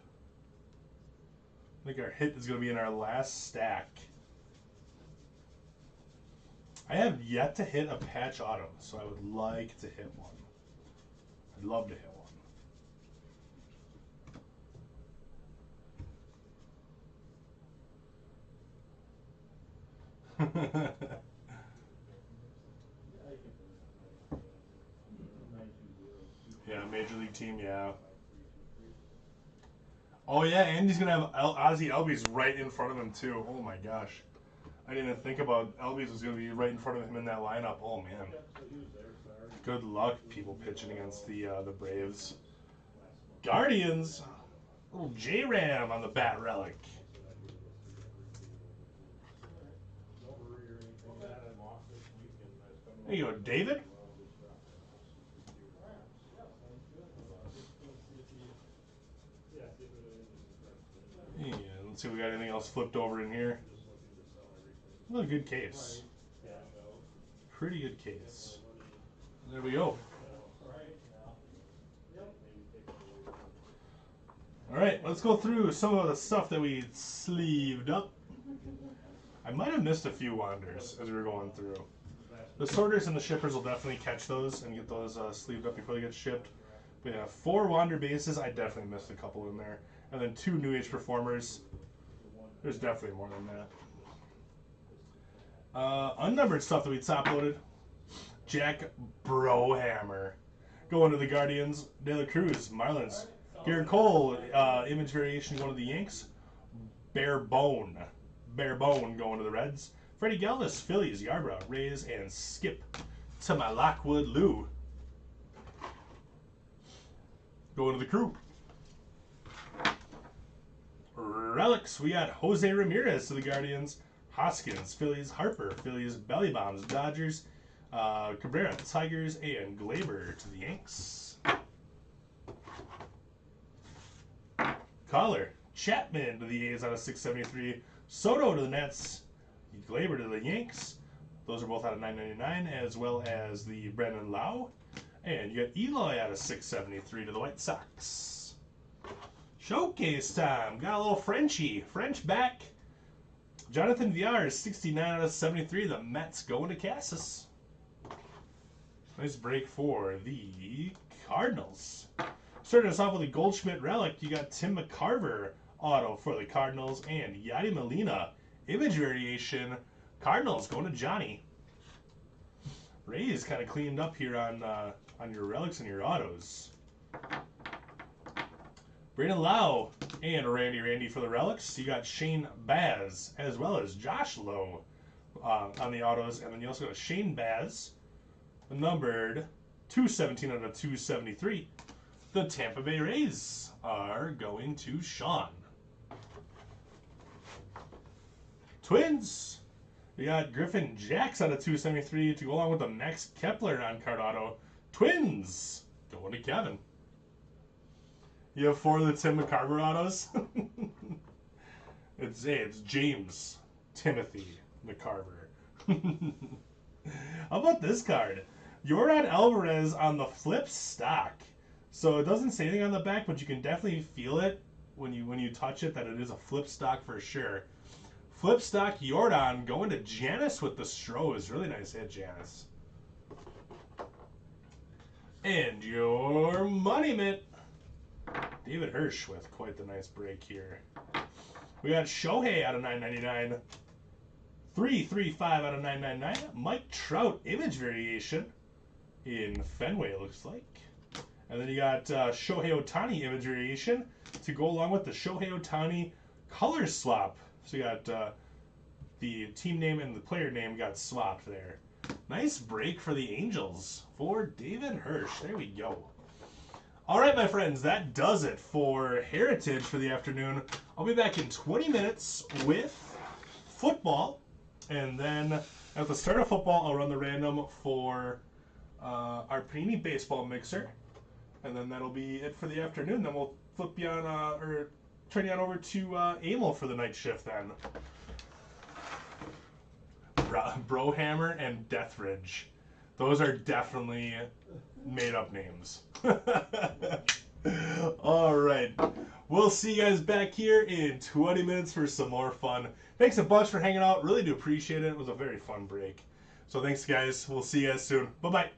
think our hit is going to be in our last stack. I have yet to hit a patch auto, so I would like to hit one. I'd love to hit one. Yeah, Major League team, yeah. Oh yeah, and he's going to have Ozzie Albies right in front of him too. Oh my gosh. I didn't even think about Albies was going to be right in front of him in that lineup. Oh man. Good luck, people pitching against the Braves. Guardians. Little J-Ram on the bat relic. There you go, David. Yeah, let's see if we got anything else flipped over in here. What a good case. Pretty good case. There we go. Alright, let's go through some of the stuff that we sleeved up. I might have missed a few Wanders as we were going through. The sorters and the shippers will definitely catch those and get those sleeved up before they get shipped. But yeah, 4 Wander bases, I definitely missed a couple in there. And then 2 New Age Performers. There's definitely more than that. Unnumbered stuff that we top-loaded. Jack Brohammer. Going to the Guardians. De La Cruz, Marlins. Garrett Cole, image variation going to the Yanks. Bare Bone going to the Reds. Freddie Galvis, Phillies, Yarbrough, Rays, and Skip to my Lockwood Lou. Going to the crew. Relics, we got Jose Ramirez to the Guardians, Hoskins, Phillies, Harper, Phillies, Belly Bombs, Dodgers, Cabrera, Tigers, and Glaber to the Yanks. Caller, Chapman to the A's out of 673, Soto to the Nets, Glaber to the Yanks. Those are both out of 999, as well as the Brandon Lau. And you got Eloy out of 673 to the White Sox. Showcase time. Got a little Frenchie. French back. Jonathan Villar is 69 out of 73. The Mets going to Cassis. Nice break for the Cardinals. Starting us off with a Goldschmidt relic, you got Tim McCarver auto for the Cardinals and Yadi Molina image variation. Cardinals going to Johnny. Rays kind of cleaned up here on your relics and your autos. Brandon Lau and Randy for the relics. You got Shane Baz as well as Josh Lowe on the autos, and then you also got Shane Baz, numbered 217 out of 273. The Tampa Bay Rays are going to Sean. Twins. We got Griffin Jacks out of 273 to go along with the Max Kepler on card auto. Twins going to Kevin. You have 4 of the Tim McCarver autos. It's James Timothy McCarver. How about this card? Yordan Alvarez on the flip stock. So it doesn't say anything on the back, but you can definitely feel it when you touch it that it is a flip stock for sure. Flip stock Yordan going to Janice with the Stros. Really nice hit, Janice. And your money mitt. David Hirsch with quite the nice break here. We got Shohei out of 999. 335 out of 999. Mike Trout image variation in Fenway, it looks like. And then you got Shohei Ohtani image variation to go along with the Shohei Ohtani color swap. So you got the team name and the player name got swapped there. Nice break for the Angels for David Hirsch. There we go. All right, my friends, that does it for Heritage for the afternoon. I'll be back in 20 minutes with football. And then at the start of football, I'll run the random for our Panini Baseball Mixer. And then that'll be it for the afternoon. Then we'll flip you on, or turn you on over to Emil for the night shift then. Brohammer and Deathridge. Those are definitely made-up names. All right. We'll see you guys back here in 20 minutes for some more fun. Thanks a bunch for hanging out. Really do appreciate it. It was a very fun break. So thanks, guys. We'll see you guys soon. Bye-bye.